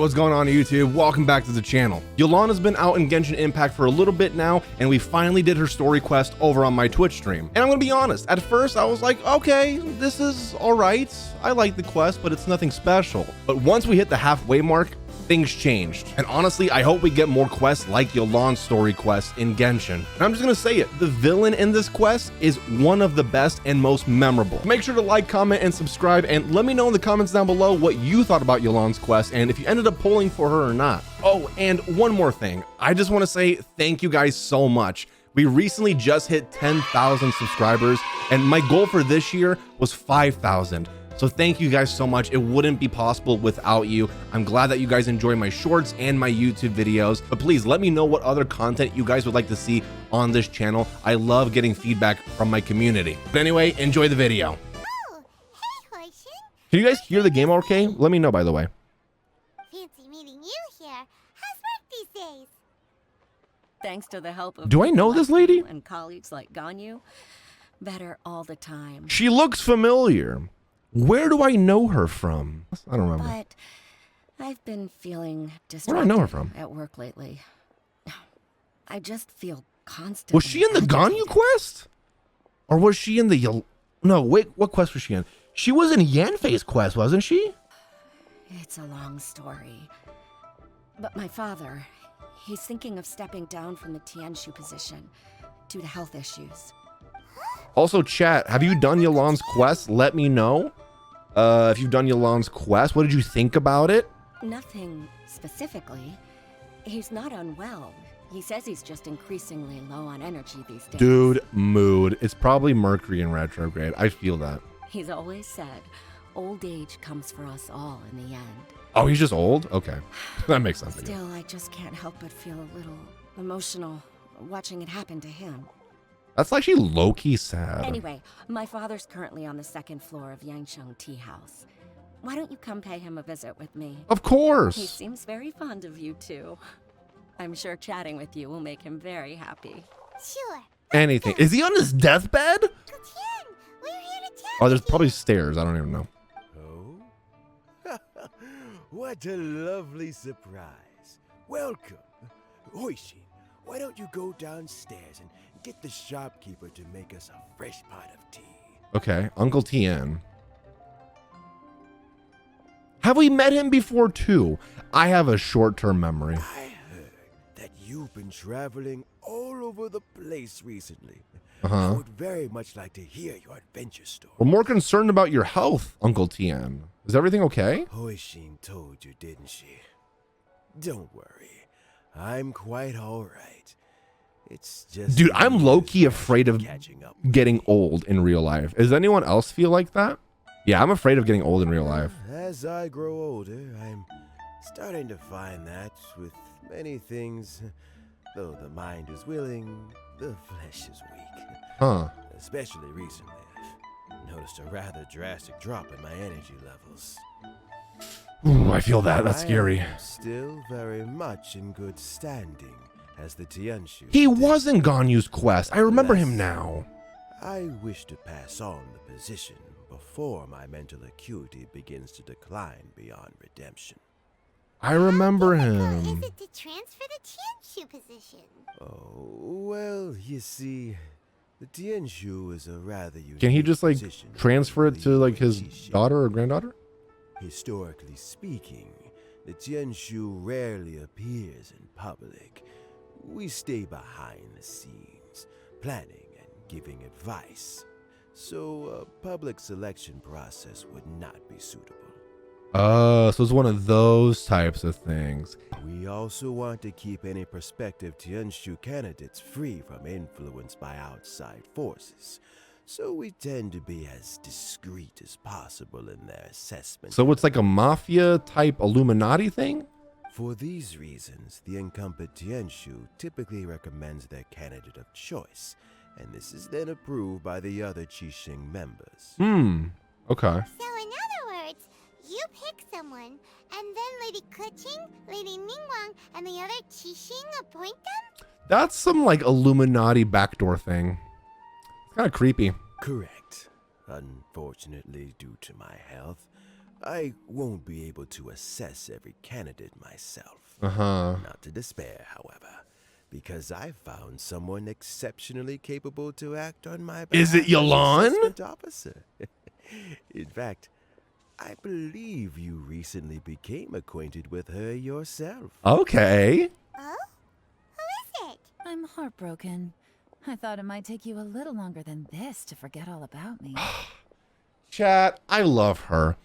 what's going on YouTube? Welcome back to the channel. Yelan has been out in Genshin Impact for a little bit now, and we finally did her story quest over on my Twitch stream. And I'm gonna be honest, at first I was like, okay, this is all right. I like the quest, but it's nothing special. But once we hit the halfway mark, things changed. And honestly, I hope we get more quests like Yelan's story quest in Genshin. And I'm just gonna say it, the villain in this quest is one of the best and most memorable. Make sure to like, comment, and subscribe, and let me know in the comments down below what you thought about Yelan's quest and if you ended up pulling for her or not. Oh, and one more thing. I just wanna say thank you guys so much. We recently just hit 10,000 subscribers, and my goal for this year was 5,000. So thank you guys so much. It wouldn't be possible without you. I'm glad that you guys enjoy my shorts and my YouTube videos, but please let me know what other content you guys would like to see on this channel. I love getting feedback from my community. But anyway, enjoy the video. Oh, hey, Horshin. Can you guys hear the game okay? Let me know, by the way. Fancy meeting you here. How's work these days? Thanks to the help of Do I know this lady? and colleagues like Ganyu, better all the time. She looks familiar. Where do I know her from? I don't remember. But I've been feeling Where distracted do I know her from? at work lately. I just feel constantly. Was she in the Ganyu agitated. quest? Or was she in the No, wait, what quest was she in? She was in Yanfei's quest, wasn't she? It's a long story. But my father, he's thinking of stepping down from the Tianshu position due to health issues. Also, chat, have you done Yelan's quest? Let me know. If you've done Yelan's quest, what did you think about it? Nothing specifically. He's not unwell. He says he's just increasingly low on energy these days. Dude, mood. It's probably Mercury in retrograde. I feel that. He's always said, old age comes for us all in the end. Oh, he's just old? Okay. That makes sense. again. Still, I just can't help but feel a little emotional watching it happen to him. That's actually low-key sad. Anyway, my father's currently on the second floor of Yangsheng Tea House. Why don't you come pay him a visit with me? Of He course. seems very fond of you too. I'm sure chatting with you will make him very happy. Sure. Anything. Is he on his deathbed? Tian, we're here to chat. Oh, there's with probably stairs. I don't even know. Oh? What a lovely surprise. Welcome. Hoishin, why don't you go downstairs and get the shopkeeper to make us a fresh pot of tea? Okay, Uncle Tien. Have we met him before too? I have a short-term memory. I heard that you've been traveling all over the place recently. I Uh-huh. would very much like to hear your adventure story. We're more concerned about your health, Uncle Tien. Is everything okay? Hoishin told you, didn't she? Don't worry. I'm quite all right. It's just... Dude, I'm low-key afraid of catching up. getting old in real life. Does anyone else feel like that? Yeah, I'm afraid of getting old in real life. As I grow older, I'm starting to find that with many things, though the mind is willing, the flesh is weak. Huh. Especially recently, I've noticed a rather drastic drop in my energy levels. Ooh, I feel that. That's I scary. am still very much in good standing as the Tianshu. He was in Ganyu's quest. I remember him now. I wish to pass on the position before my mental acuity begins to decline beyond redemption. I remember Is him. it to transfer the Tianshu position? Oh, well, you see, the Tianshu is a rather unique Can he just like position transfer it to like his Qixing. daughter or granddaughter? Historically speaking, the Tianshu rarely appears in public. We stay behind the scenes, planning and giving advice. So a public selection process would not be suitable. So it's one of those types of things. We also want to keep any prospective Tianshu candidates free from influence by outside forces. So we tend to be as discreet as possible in their assessment. So it's like a mafia type Illuminati thing? For these reasons, the incumbent Tianshu typically recommends their candidate of choice, and this is then approved by the other Qixing members. Okay. So in other words, you pick someone, and then Lady Keqing, Lady Ningguang, and the other Qixing appoint them? That's some like Illuminati backdoor thing. It's kind of creepy. Correct. Unfortunately, due to my health, I won't be able to assess every candidate myself. Not to despair, however, because I found someone exceptionally capable to act on my behalf. Is it as Yelan? assessment officer. In fact, I believe you recently became acquainted with her yourself. Okay. Oh? Who is it? I'm heartbroken. I thought it might take you a little longer than this to forget all about me. Chat, I love her.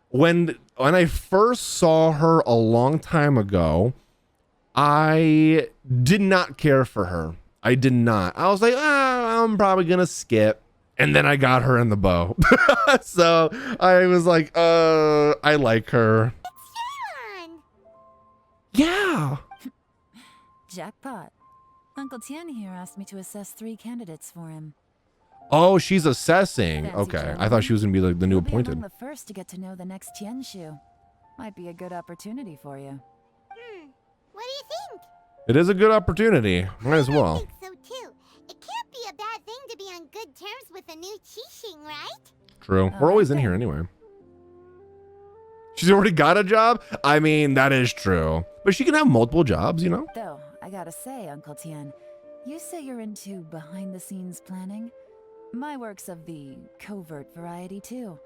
When I first saw her a long time ago, I did not care for her. I did not. I was like, I'm probably gonna skip. And then I got her in the bow. So I was like, I like her. It's Yelan! Yeah. Jackpot. Uncle Tien here asked me to assess 3 candidates for him. Oh, she's assessing. Fancy Okay. gentleman. I thought she was gonna be like the new You'll be appointed. among the first to get to know the next Tianshu. Might be a good opportunity for you. What do you think? It is a good opportunity. Might as I well. think so too. It can't be a bad thing to be on good terms with a new Qixing, right? True. We're always in here anyway. She's already got a job? I mean, that is true. But she can have multiple jobs, you know? Though, I gotta say, Uncle Tien, you say you're into behind-the-scenes planning? My work's of the covert variety, too.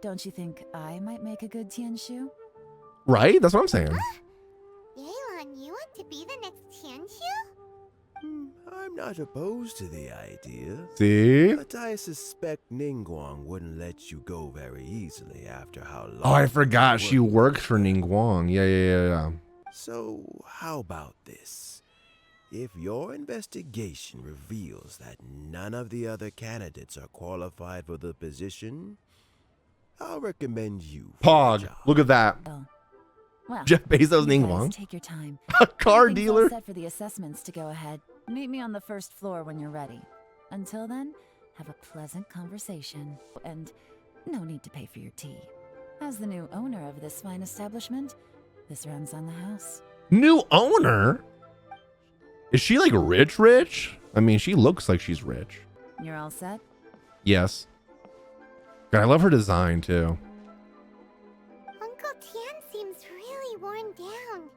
Don't you think I might make a good Tianshu? Right? That's what I'm saying. Yelan, you want to be the next Tianshu? I'm not opposed to the idea. See? But I suspect Ningguang wouldn't let you go very easily after how long. Oh, I forgot. you She worked works for Ningguang. Yeah. So, how about this? If your investigation reveals that none of the other candidates are qualified for the position, I'll recommend you for the Pog. job. Look at that. Oh. Well, Jeff Bezos you guys Ningguang. take your time. A car Everything's all dealer. set for the assessments to go ahead. Meet me on the first floor when you're ready. Until then, have a pleasant conversation. And no need to pay for your tea. As the new owner of this fine establishment, this runs on the house. New owner? Is she like rich? I mean, she looks like she's rich. You're all set? Yes. God, I love her design too. Uncle Tien seems really worn down.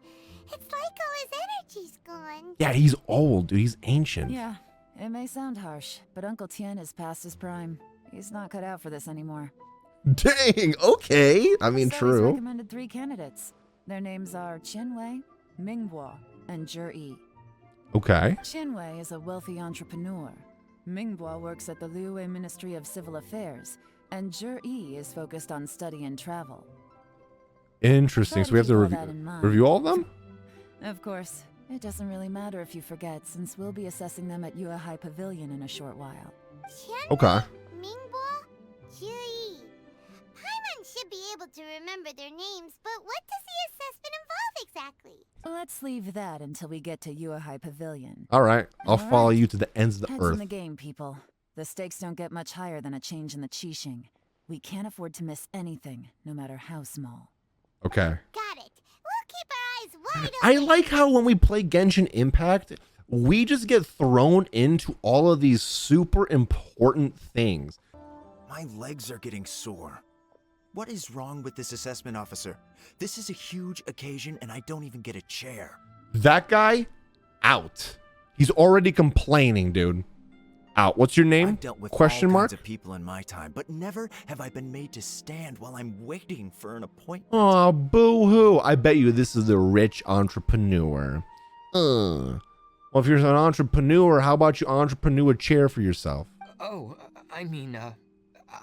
It's like all his energy's gone. Yeah, he's old, dude. He's ancient. Yeah, it may sound harsh, but Uncle Tien is past his prime. He's not cut out for this anymore. Dang. Okay. I mean, So he's true. recommended 3 candidates. Their names are Qinwei, Mingbo, and Zhi. Okay. Qinwei is a wealthy entrepreneur. Mingbo works at the Liyue Ministry of Civil Affairs, and Zhi is focused on study and travel. Interesting. So we have to Try to keep all that in mind. review all of them? Of course, it doesn't really matter if you forget, since we'll be assessing them at Yuehai Pavilion in a short while. Qian, Okay. Mingbo, Zhi. Paimon should be able to remember their names, but what does the assessment involve exactly? Let's leave that until we get to Yuehai Pavilion. All right. I'll All follow right. you to the ends of the Heads in earth. the game, people. The stakes don't get much higher than a change in the Qixing. We can't afford to miss anything, no matter how small. Okay. Got it. We'll keep our eyes wide open. I like how when we play Genshin Impact, we just get thrown into all of these super important things. My legs are getting sore. What is wrong with this assessment officer? This is a huge occasion and I don't even get a chair. That guy, out. He's already complaining, dude. Out. What's your name? I've dealt with Question all mark? kinds of people in my time, but never have I been made to stand while I'm waiting for an appointment. Oh, boo-hoo. I bet you this is a rich entrepreneur. Well, if you're an entrepreneur, how about you entrepreneur a chair for yourself? Oh, I mean,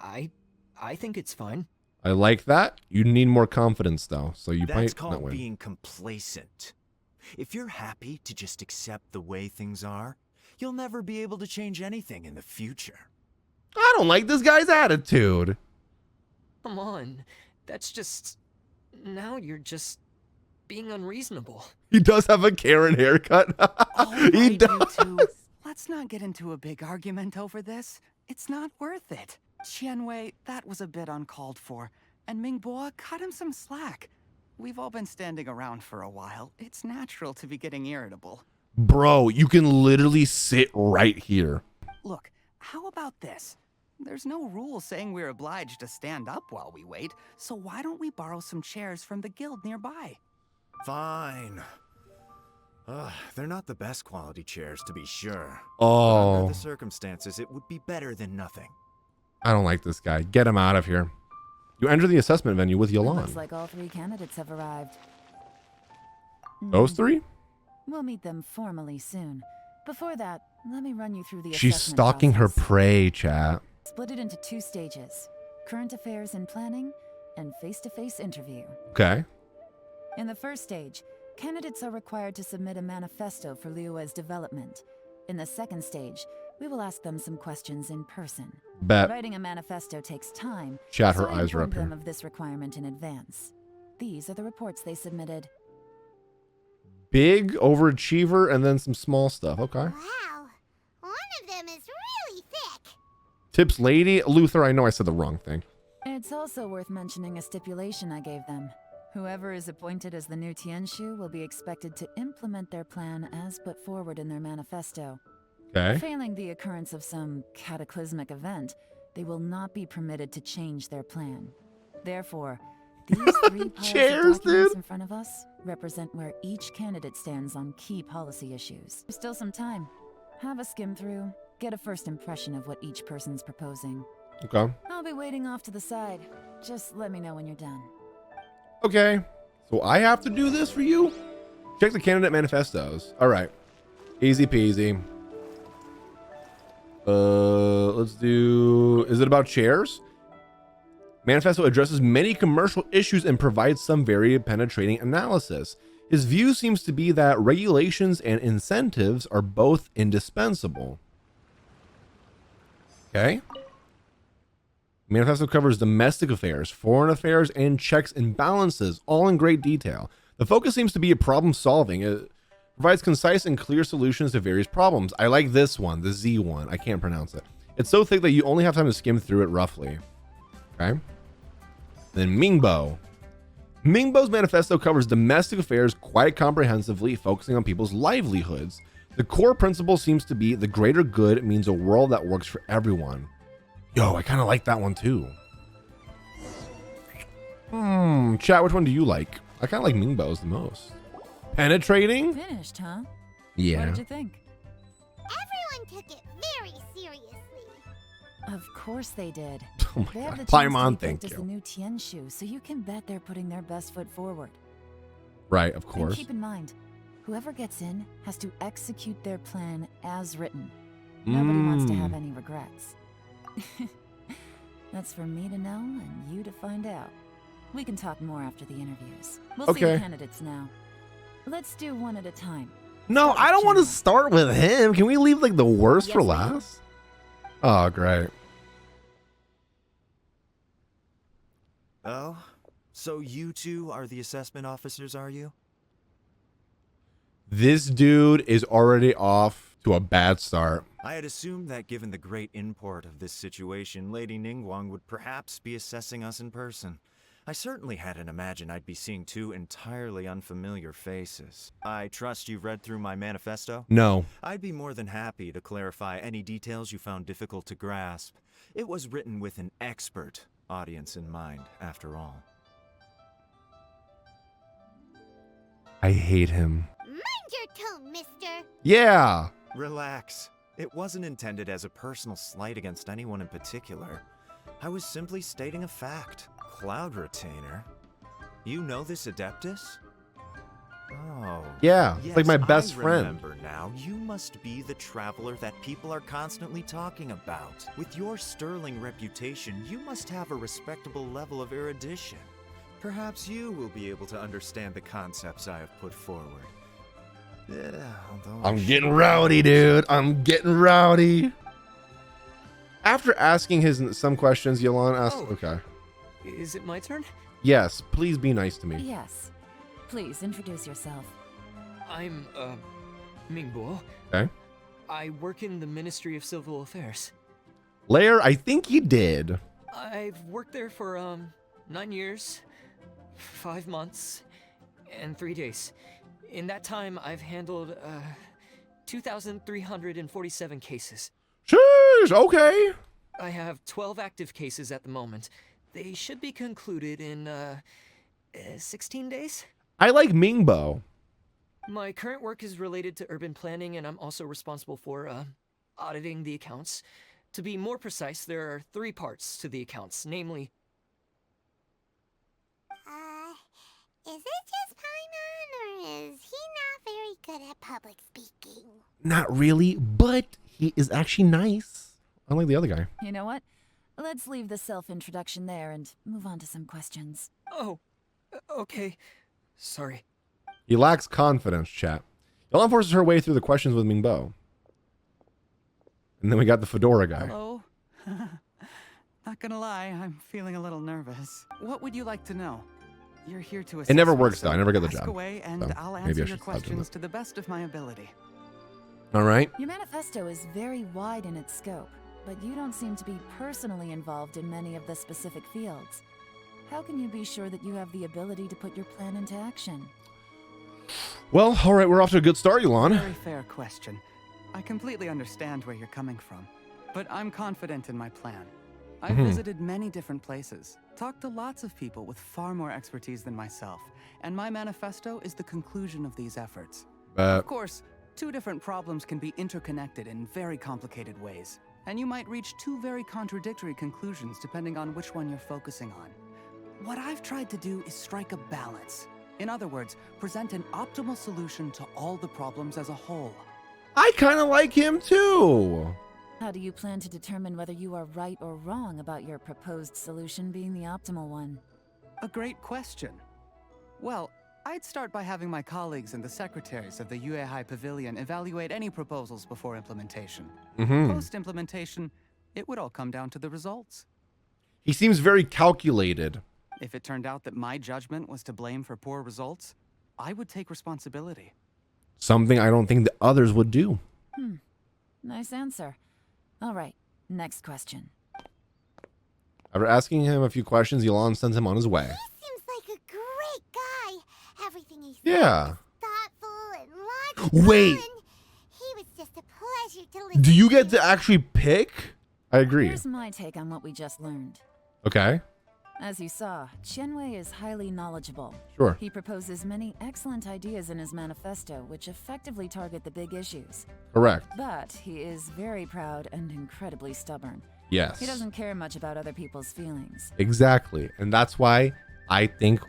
I think it's fine. I like that. You need more confidence, though, so you That's might not called win. being complacent. If you're happy to just accept the way things are, you'll never be able to change anything in the future. I don't like this guy's attitude. Come on. That's just... Now you're just being unreasonable. He does have a Karen haircut. All He right, you does. two. Let's not get into a big argument over this. It's not worth it. Qianwei, that was a bit uncalled for. And Mingbo, cut him some slack. We've all been standing around for a while. It's natural to be getting irritable. Bro, you can literally sit right here. Look, how about this? There's no rule saying we're obliged to stand up while we wait, so why don't we borrow some chairs from the guild nearby? Fine. They're not the best quality chairs, to be sure. Oh. But under the circumstances, it would be better than nothing. I don't like this guy. Get him out of here. You enter the assessment venue with Yelan. Looks like all 3 candidates have arrived. Those 3? We'll meet them formally soon. Before that, let me run you through the She's assessment stalking her process. prey, chat. Split it into 2 stages: current affairs and planning, and face-to-face interview. Okay. In the first stage, candidates are required to submit a manifesto for Liyue's development. In the second stage, we will ask them some questions in person. Bet. Writing a manifesto takes time. Chat, so her I eyes are informed up here. them of this requirement in advance. These are the reports they submitted. Big overachiever and then some small stuff. Okay. Wow. One of them is really thick. Tips lady. Luther, I know I said the wrong thing. It's also worth mentioning a stipulation I gave them. Whoever is appointed as the new Tianshu will be expected to implement their plan as put forward in their manifesto. Okay. Failing the occurrence of some cataclysmic event, they will not be permitted to change their plan. Therefore, these 3 piles Chairs, of documents dude. in front of us represent where each candidate stands on key policy issues. There's still some time. Have a skim through, get a first impression of what each person's proposing. Okay. I'll be waiting off to the side. Just let me know when you're done. Okay. So I have to do this for you? Check the candidate manifestos. All right. Easy peasy. Let's do... Is it about chairs? Manifesto addresses many commercial issues and provides some very penetrating analysis. His view seems to be that regulations and incentives are both indispensable. Okay. Manifesto covers domestic affairs, foreign affairs, and checks and balances, all in great detail. The focus seems to be a problem solving. It provides concise and clear solutions to various problems. I like this one, the Z one. I can't pronounce it. It's so thick that you only have time to skim through it roughly. Okay. Then Mingbo. Mingbo's manifesto covers domestic affairs quite comprehensively, focusing on people's livelihoods. The core principle seems to be the greater good means a world that works for everyone. Yo, I kind of like that one too. Chat, which one do you like? I kind of like Mingbo's the most. Penetrating? Finished, huh? Yeah. What did you think? Everyone took it very seriously. Of course they did. Oh my They have the god. chance Paimon, to be thank picked as you. the new Tianshu, so you can bet they're putting their best foot forward. Right, of And course. keep in mind, whoever gets in has to execute their plan as written. Nobody wants to have any regrets. That's for me to know and you to find out. We can talk more after the interviews. We'll see Okay. the candidates now. Let's do one at a time. No, I don't want to General. start with him. Can we leave like the worst for Yes, ma'am. last? Oh, great. Oh? So you 2 are the assessment officers, are you? This dude is already off to a bad start. I had assumed that given the great import of this situation, Lady Ningguang would perhaps be assessing us in person. I certainly hadn't imagined I'd be seeing 2 entirely unfamiliar faces. I trust you've read through my manifesto? No. I'd be more than happy to clarify any details you found difficult to grasp. It was written with an expert audience in mind, after all. I hate him. Mind your tone, mister. Yeah. Relax. It wasn't intended as a personal slight against anyone in particular. I was simply stating a fact. Cloud Retainer? You know this Adeptus? Oh. Yeah. It's Yes, like my best I friend. remember now. You must be the traveler that people are constantly talking about. With your sterling reputation, you must have a respectable level of erudition. Perhaps you will be able to understand the concepts I have put forward. Yeah, although I'm getting rowdy, dude. I'm getting rowdy. After asking some questions, Yelan asked, Oh. okay. Is it my turn? Yes, please be nice to me. Yes. Please introduce yourself. I'm, Mingbo. Okay. I work in the Ministry of Civil Affairs. Lair, I think he did. I've worked there for, 9 years, 5 months, and 3 days. In that time, I've handled, 2,347 cases. Sheesh, okay. I have 12 active cases at the moment. They should be concluded in 16 days. I like Mingbo. My current work is related to urban planning, and I'm also responsible for auditing the accounts. To be more precise, there are 3 parts to the accounts, namely... Is it just Paimon, or is he not very good at public speaking? Not really, but he is actually nice. Unlike the other guy. You know what? Let's leave the self-introduction there and move on to some questions. Oh, okay. Sorry. He lacks confidence, chat. Yelan forces her way through the questions with Mingbo. And then we got the fedora guy. Hello. Not gonna lie, I'm feeling a little nervous. What would you like to know? You're here to assist. It never me, works so though. I never get the ask job. away and So I'll maybe I answer should your stop doing questions that. to the best of my ability. All right. Your manifesto is very wide in its scope, but you don't seem to be personally involved in many of the specific fields. How can you be sure that you have the ability to put your plan into action? Well, all right. We're off to a good start, Yelan. Very fair question. I completely understand where you're coming from, but I'm confident in my plan. I've visited many different places, talked to lots of people with far more expertise than myself, and my manifesto is the conclusion of these efforts. Of course, 2 different problems can be interconnected in very complicated ways, and you might reach 2 very contradictory conclusions depending on which one you're focusing on. What I've tried to do is strike a balance. In other words, present an optimal solution to all the problems as a whole. I kind of like him too. How do you plan to determine whether you are right or wrong about your proposed solution being the optimal one? A great question. Well, I'd start by having my colleagues and the secretaries of the Yuehai Pavilion evaluate any proposals before implementation. Post-implementation, it would all come down to the results. He seems very calculated. If it turned out that my judgment was to blame for poor results, I would take responsibility. Something I don't think the others would do. Nice answer. All right, next question. After asking him a few questions, Yelan sends him on his way. He seems like a great guy. Everything he says Yeah. is thoughtful and logical. Wait. And he was just a pleasure to listen Do you get to actually pick? I agree. Here's my take on what we just learned. Okay. As you saw, Qianwei is highly knowledgeable. Sure. He proposes many excellent ideas in his manifesto, which effectively target the big issues. Correct. But he is very proud and incredibly stubborn. Yes. He doesn't care much about other people's feelings. Exactly. And that's why I think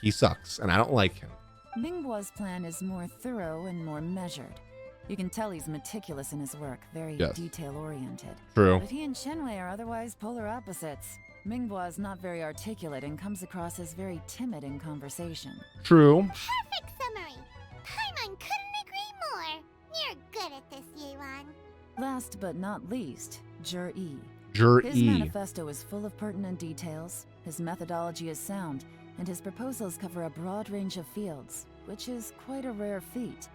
he sucks and I don't like him. Mingbo's plan is more thorough and more measured. You can tell he's meticulous in his work, very Yes. detail-oriented. True. But he and Qianwei are otherwise polar opposites. Mingbo is not very articulate and comes across as very timid in conversation. True. Perfect summary. Paimon couldn't agree more. You're good at this, Yelan. Last but not least, Jur-E. His Jur-E. manifesto is full of pertinent details, his methodology is sound, and his proposals cover a broad range of fields, which is quite a rare feat.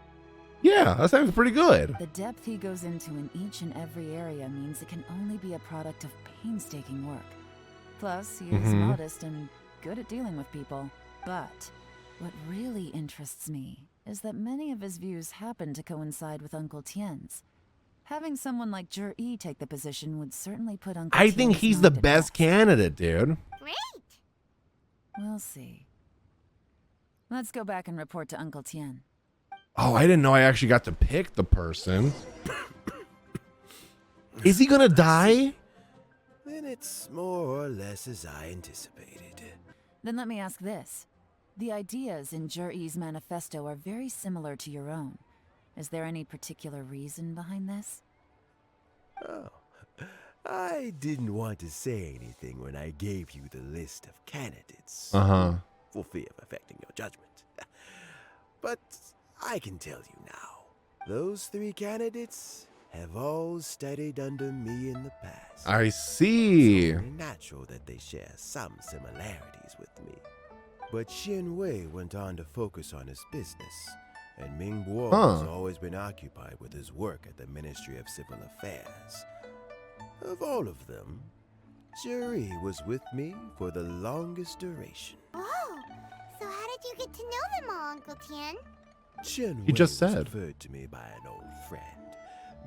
Yeah, that sounds pretty good. The depth he goes into in each and every area means it can only be a product of painstaking work. Plus, he is modest and good at dealing with people. But what really interests me is that many of his views happen to coincide with Uncle Tien's. Having someone like Jur-E take the position would certainly put Uncle I think Tien's he's the mind at best rest. candidate, dude. Great. We'll see. Let's go back and report to Uncle Tien. Oh, I didn't know I actually got to pick the person. Is he gonna die? Then it's more or less as I anticipated. Then let me ask this. The ideas in Jur-E's manifesto are very similar to your own. Is there any particular reason behind this? Oh, I didn't want to say anything when I gave you the list of candidates. For fear of affecting your judgment. But I can tell you now, those 3 candidates have all studied under me in the past. I see. It's only natural that they share some similarities with me. But Qianwei went on to focus on his business, and Mingbo has always been occupied with his work at the Ministry of Civil Affairs. Of all of them, Jur-E was with me for the longest duration. Oh, so how did you get to know them all, Uncle Tien? Qianwei He just was said. referred to me by an old friend.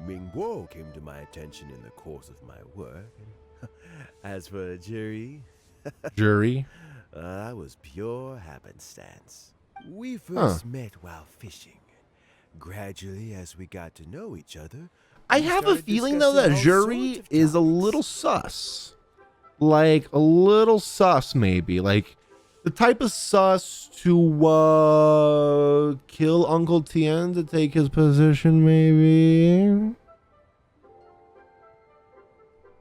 Mingbo came to my attention in the course of my work, and As for a jury, Jury. that was pure happenstance. We first met while fishing. Gradually, as we got to know each other, I we have a started feeling though discussing that all Jury sorts of is a topics. little sus. Like a little sus, maybe. Like the type of sus to kill Uncle Tien to take his position, maybe.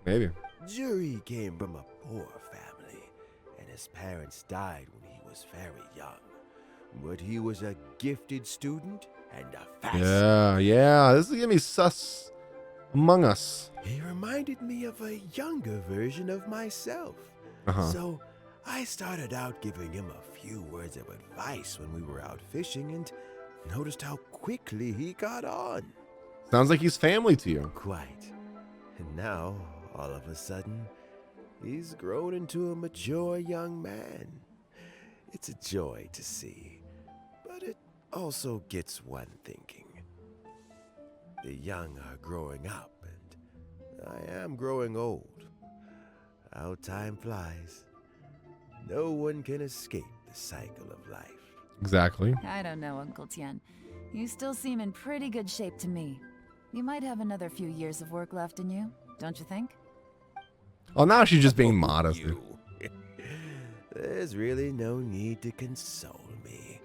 Maybe. Jury came from a poor family, and his parents died when he was very young. But he was a gifted student and a fascinating. Yeah. This is gonna be sus among us. He reminded me of a younger version of myself. So I started out giving him a few words of advice when we were out fishing and noticed how quickly he got on. Sounds like he's family to you. Quite. And now, all of a sudden, he's grown into a mature young man. It's a joy to see, but it also gets one thinking. The young are growing up, and I am growing old. How time flies. No one can escape the cycle of life. Exactly. I don't know, Uncle Tien. You still seem in pretty good shape to me. You might have another few years of work left in you, don't you think? Oh, now she's just being modest. Dude. There's really no need to console me.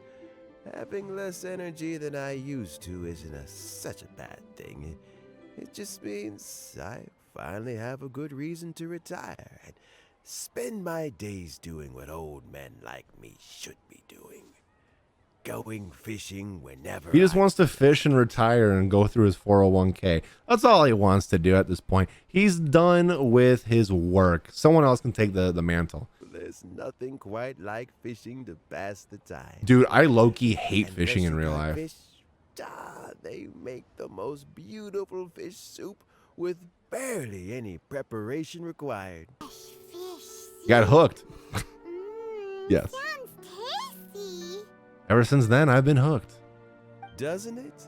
Having less energy than I used to isn't such a bad thing. It just means I finally have a good reason to retire and spend my days doing what old men like me should be doing. Going fishing whenever He just I wants to fish and retire and go through his 401k. That's all he wants to do at this point. He's done with his work. Someone else can take the mantle. There's nothing quite like fishing to pass the time. Dude, I low-key hate And fishing in unless you real got life. Fish, they make the most beautiful fish soup with barely any preparation required. You got hooked. Yes. Sounds tasty. Ever since then, I've been hooked. Doesn't it?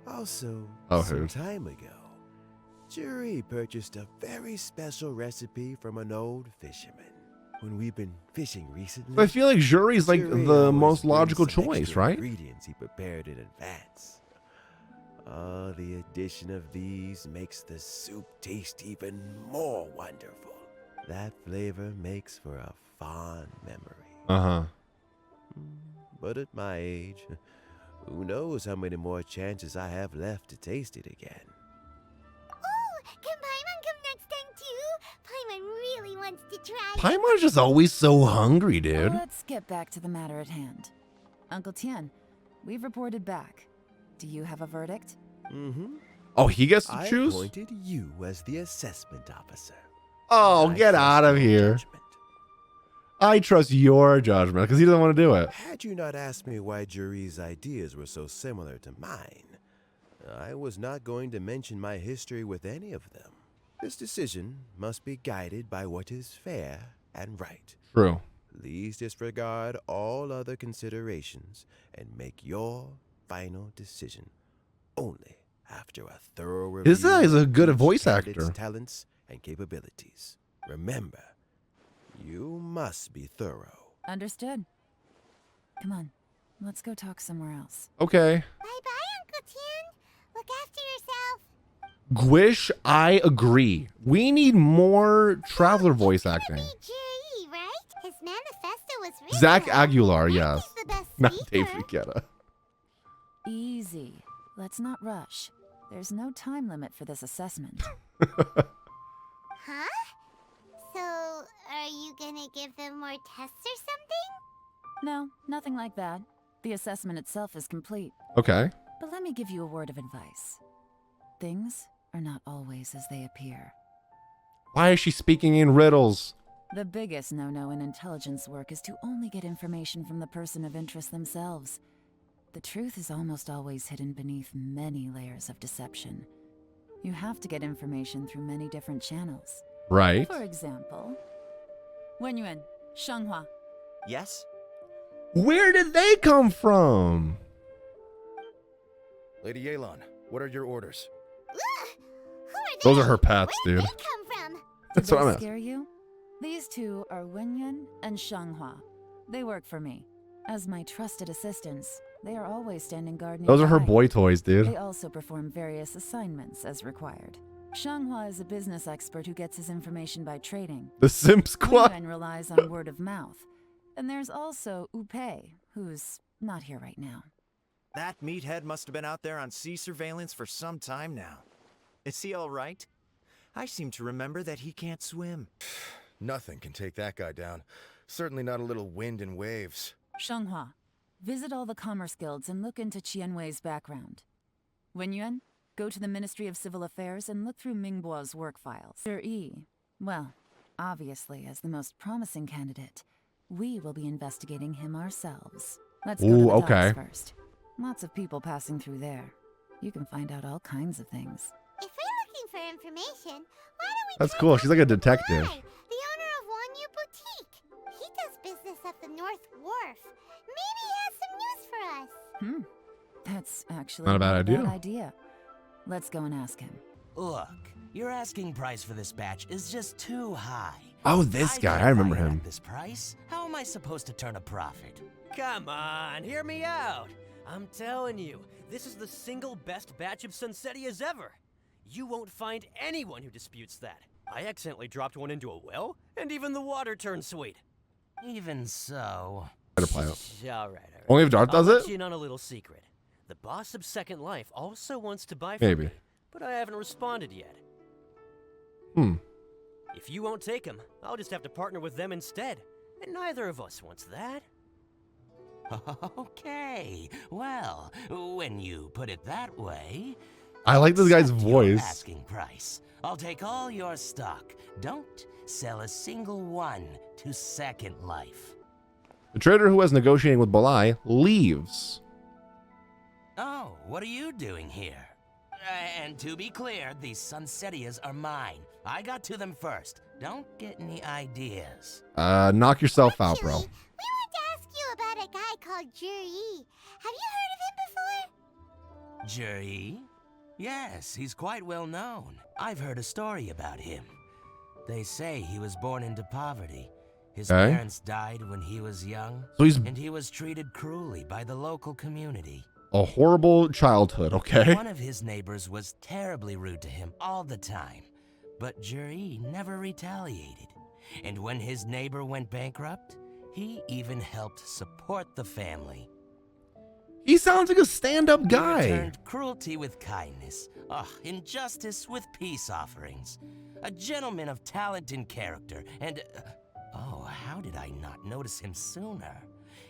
Also, Oh, some who? time ago, Jury purchased a very special recipe from an old fisherman. When we've been fishing recently, I feel like Jury's like Jury the always most brings logical some choice, extra right? Ingredients he prepared in advance. The addition of these makes the soup taste even more wonderful. That flavor makes for a fond memory. Uh-huh. But at my age, who knows how many more chances I have left to taste it again. Oh, can Paimon come next time too? Paimon really wants to try. Paimon's just always so hungry, dude. Let's get back to the matter at hand. Uncle Tien, we've reported back. Do you have a verdict? Mm-hmm. Oh, he gets to I choose? appointed you as the assessment officer. Oh, I get trust out of your here. judgment. I trust your judgment because he doesn't want to do it. Had you not asked me why Jury's ideas were so similar to mine, I was not going to mention my history with any of them. This decision must be guided by what is fair and right. True. Please disregard all other considerations and make your final decision only after a thorough review. This guy is a good of each voice candidate's actor. talents and capabilities. Remember, you must be thorough. Understood. Come on, let's go talk somewhere else. Okay. Bye-bye, Uncle Tien. Look after yourself. Gwish, I agree. We need more Traveler voice acting. J.E., right? His manifesto was written. Zach well. Aguilar, He's yes. the best Not speaker. David Guetta. Easy. Let's not rush. There's no time limit for this assessment. Huh? So, are you gonna give them more tests or something? No, nothing like that. The assessment itself is complete. Okay. But let me give you a word of advice. Things are not always as they appear. Why is she speaking in riddles? The biggest no-no in intelligence work is to only get information from the person of interest themselves. The truth is almost always hidden beneath many layers of deception. You have to get information through many different channels. Right. For example, Wenyuan, Shanghua. Yes? Where did they come from? Lady Yelan, what are your orders? Ugh! Who are Those they? are her pets, Where dude. did they come from? That's Did what I'm they asking. scare you? These two are Wenyuan and Shanghua. They work for me. As my trusted assistants, they are always standing guard nearby. Those are her boy toys, dude. They also perform various assignments as required. Shanghua is a business expert who gets his information by trading. The Simp Squad. Wenyuan relies on word of mouth. And there's also Upei, who's not here right now. That meathead must have been out there on sea surveillance for some time now. Is he all right? I seem to remember that he can't swim. Nothing can take that guy down. Certainly not a little wind and waves. Shanghua, visit all the commerce guilds and look into Qianwei's background. Wenyuan, go to the Ministry of Civil Affairs and look through Mingbo's work files. Yi, well, obviously as the most promising candidate, we will be investigating him ourselves. Let's go to the docks first. Lots of people passing through there. You can find out all kinds of things. If we're looking for information, why don't we That's try cool. She's like a detective. Why? The owner of Wanyu Boutique. He does business at the North Wharf. Maybe he has some news for us. That's actually Not a bad idea. idea. Let's go and ask him. Look, your asking price for this batch is just too high. Oh, this guy. can't I remember buy it him. At this price? How am I supposed to turn a profit? Come on, hear me out. I'm telling you, this is the single best batch of Sunsetias ever. You won't find anyone who disputes that. I accidentally dropped one into a well, and even the water turned sweet. Even so. Better play out. All right. Only if Darth does I'll it? let you in on a little secret. The boss of Second Life also wants to buy from Maybe. me, but I haven't responded yet. Hmm. If you won't take him, I'll just have to partner with them instead. And neither of us wants that. Okay, well, when you put it that way, I like this guy's accept your voice. asking price. I'll take all your stock. Don't sell a single one to Second Life. The trader who was negotiating with Balai leaves. Oh, what are you doing here? And to be clear, these Sunsetias are mine. I got to them first. Don't get any ideas. Knock yourself out, bro. Actually, we want to ask you about a guy called Yi. Have you heard of him before? Juri? Yes, he's quite well known. I've heard a story about him. They say he was born into poverty. His parents died when he was young, So he's and he was treated cruelly by the local community. a horrible childhood, okay? One of his neighbors was terribly rude to him all the time, but Juri never retaliated. And when his neighbor went bankrupt, he even helped support the family. He sounds like a stand-up He guy. returned cruelty with kindness, injustice with peace offerings. A gentleman of talent and character, and oh, how did I not notice him sooner?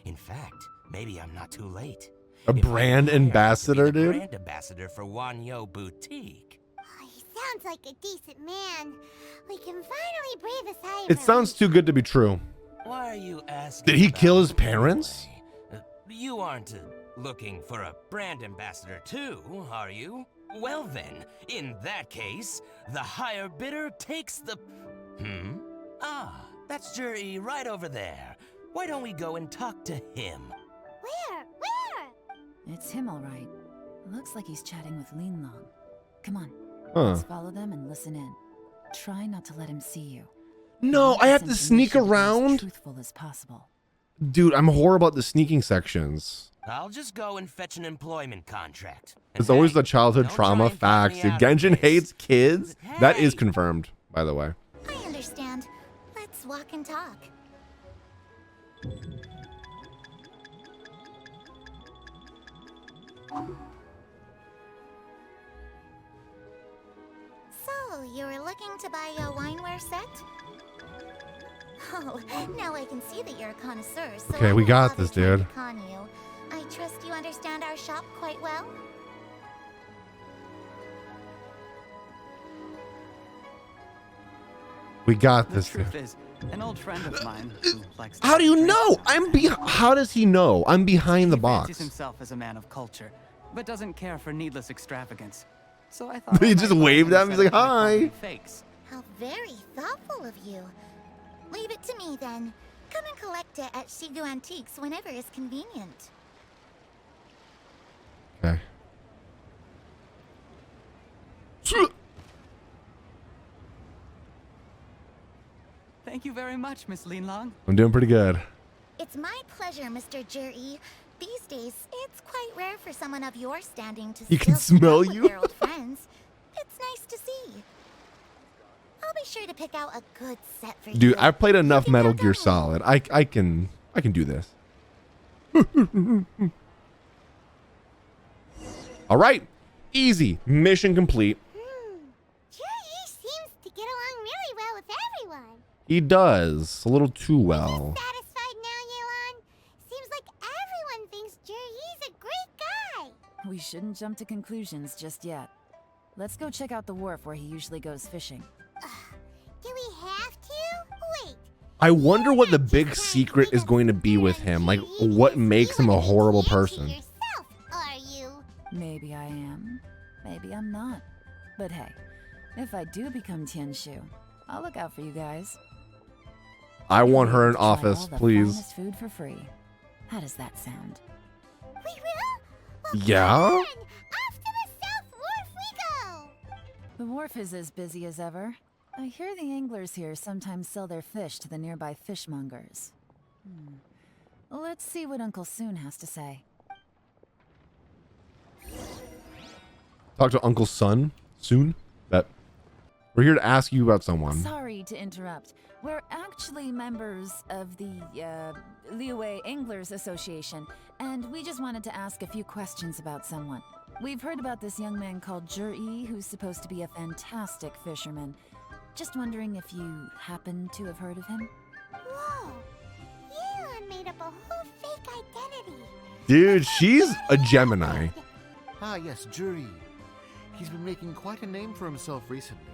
In fact, maybe I'm not too late. A If I brand hire him to be ambassador, the dude? Brand ambassador for Wanyo Boutique. Oh, he sounds like a decent man. We can finally breathe a sigh of It sounds too good to be true. Why are you asking? Did he about kill his me parents? anyway? You aren't looking for a brand ambassador too, are you? Well then, in that case, the higher bidder takes the... Ah, that's Juri right over there. Why don't we go and talk to him? Where? It's him, all right. Looks like he's chatting with Lin Long. Come on, Huh. let's follow them and listen in. Try not to let him see you. No, I have to This sneak information is around? as truthful as possible. Dude, I'm horrible at the sneaking sections. I'll just go and fetch an employment contract. It's And always hey, the childhood don't trauma try and talk me facts. Dude, out of Genshin this. hates kids. That is Hey! confirmed, by the way. I understand. Let's walk and talk. So, you were looking to buy a wineware set? Oh, now I can see that you're a connoisseur, so Okay, I we won't got bother this, trying to dude. con you. I trust you understand our shop quite well? We got The this, truth dude. is, an old friend of mine who likes to How do you trade know? How does he know? I'm behind the He fancies box. himself as a man of culture, but doesn't care for needless extravagance. So I thought He I just might go waved ahead at him. and He's like, set up my "Hi." quality Fakes. How very thoughtful of you. Leave it to me then. Come and collect it at Shigu Antiques whenever is convenient. Okay. Thank you very much, Miss Linlong. I'm doing pretty good. It's my pleasure, Mr. Juri. These days, it's quite rare for someone of your standing to He can still smell with you? their old friends. It's nice to see. I'll be sure to pick out a good set for you. Dude, I've played enough You can Metal now Gear go. Solid. I can do this. All right. Easy. Mission complete. Juri seems to get along really well with everyone. He does. A little too well. Satisfied now, Yelan? Seems like everyone thinks Juri's a great guy. We shouldn't jump to conclusions just yet. Let's go check out the wharf where he usually goes fishing. Do we have to? Wait. I wonder what the big secret is going to be with him. Like, what makes him a horrible person? Yourself, are you? Maybe I am. Maybe I'm not. But hey, if I do become Tianshu, I'll look out for you guys. I want her in Try all office, the please. finest food for free. How does that sound? We will? Well, Yeah? come on. Off to the South Wharf we go. The wharf is as busy as ever. I hear the anglers here sometimes sell their fish to the nearby fishmongers. Let's see what Uncle Soon has to say. Talk to Uncle Sun soon. That we're here to ask you about someone. Sorry to interrupt. We're actually members of the Liyue Anglers Association, and we just wanted to ask a few questions about someone. We've heard about this young man called Juri, who's supposed to be a fantastic fisherman. Just wondering if you happen to have heard of him? Whoa. Yelan made up a whole fake identity. Dude, she's a Gemini. Ah, yes, Juri. He's been making quite a name for himself recently.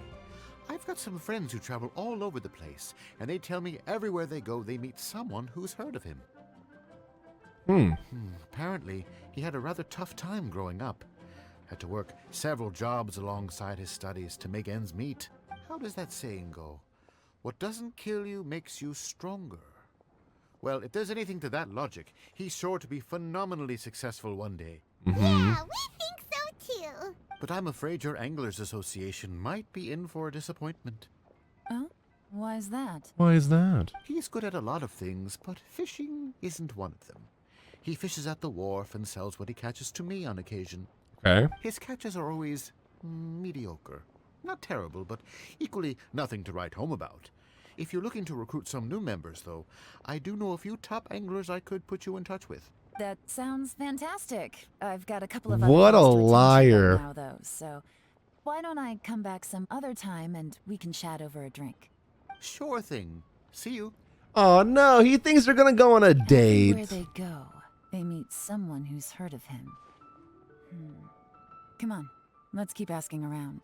I've got some friends who travel all over the place, and they tell me everywhere they go they meet someone who's heard of him. Apparently, he had a rather tough time growing up. Had to work several jobs alongside his studies to make ends meet. How does that saying go? What doesn't kill you makes you stronger. Well, if there's anything to that logic, he's sure to be phenomenally successful one day. Yeah, we think so too. But I'm afraid your Anglers Association might be in for a disappointment. Oh? Why's that? Why is that? He's good at a lot of things, but fishing isn't one of them. He fishes at the wharf and sells what he catches to me on occasion. Okay. His catches are always mediocre. Not terrible, but equally nothing to write home about. If you're looking to recruit some new members, though, I do know a few top anglers I could put you in touch with. That sounds fantastic. I've got a couple of What other a things to attend to liar. right now, though, so why don't I come back some other time and we can chat over a drink? Sure thing. See you. Oh no, he thinks they're gonna go on a Everywhere date. they go, they meet someone who's heard of him. Come on, let's keep asking around.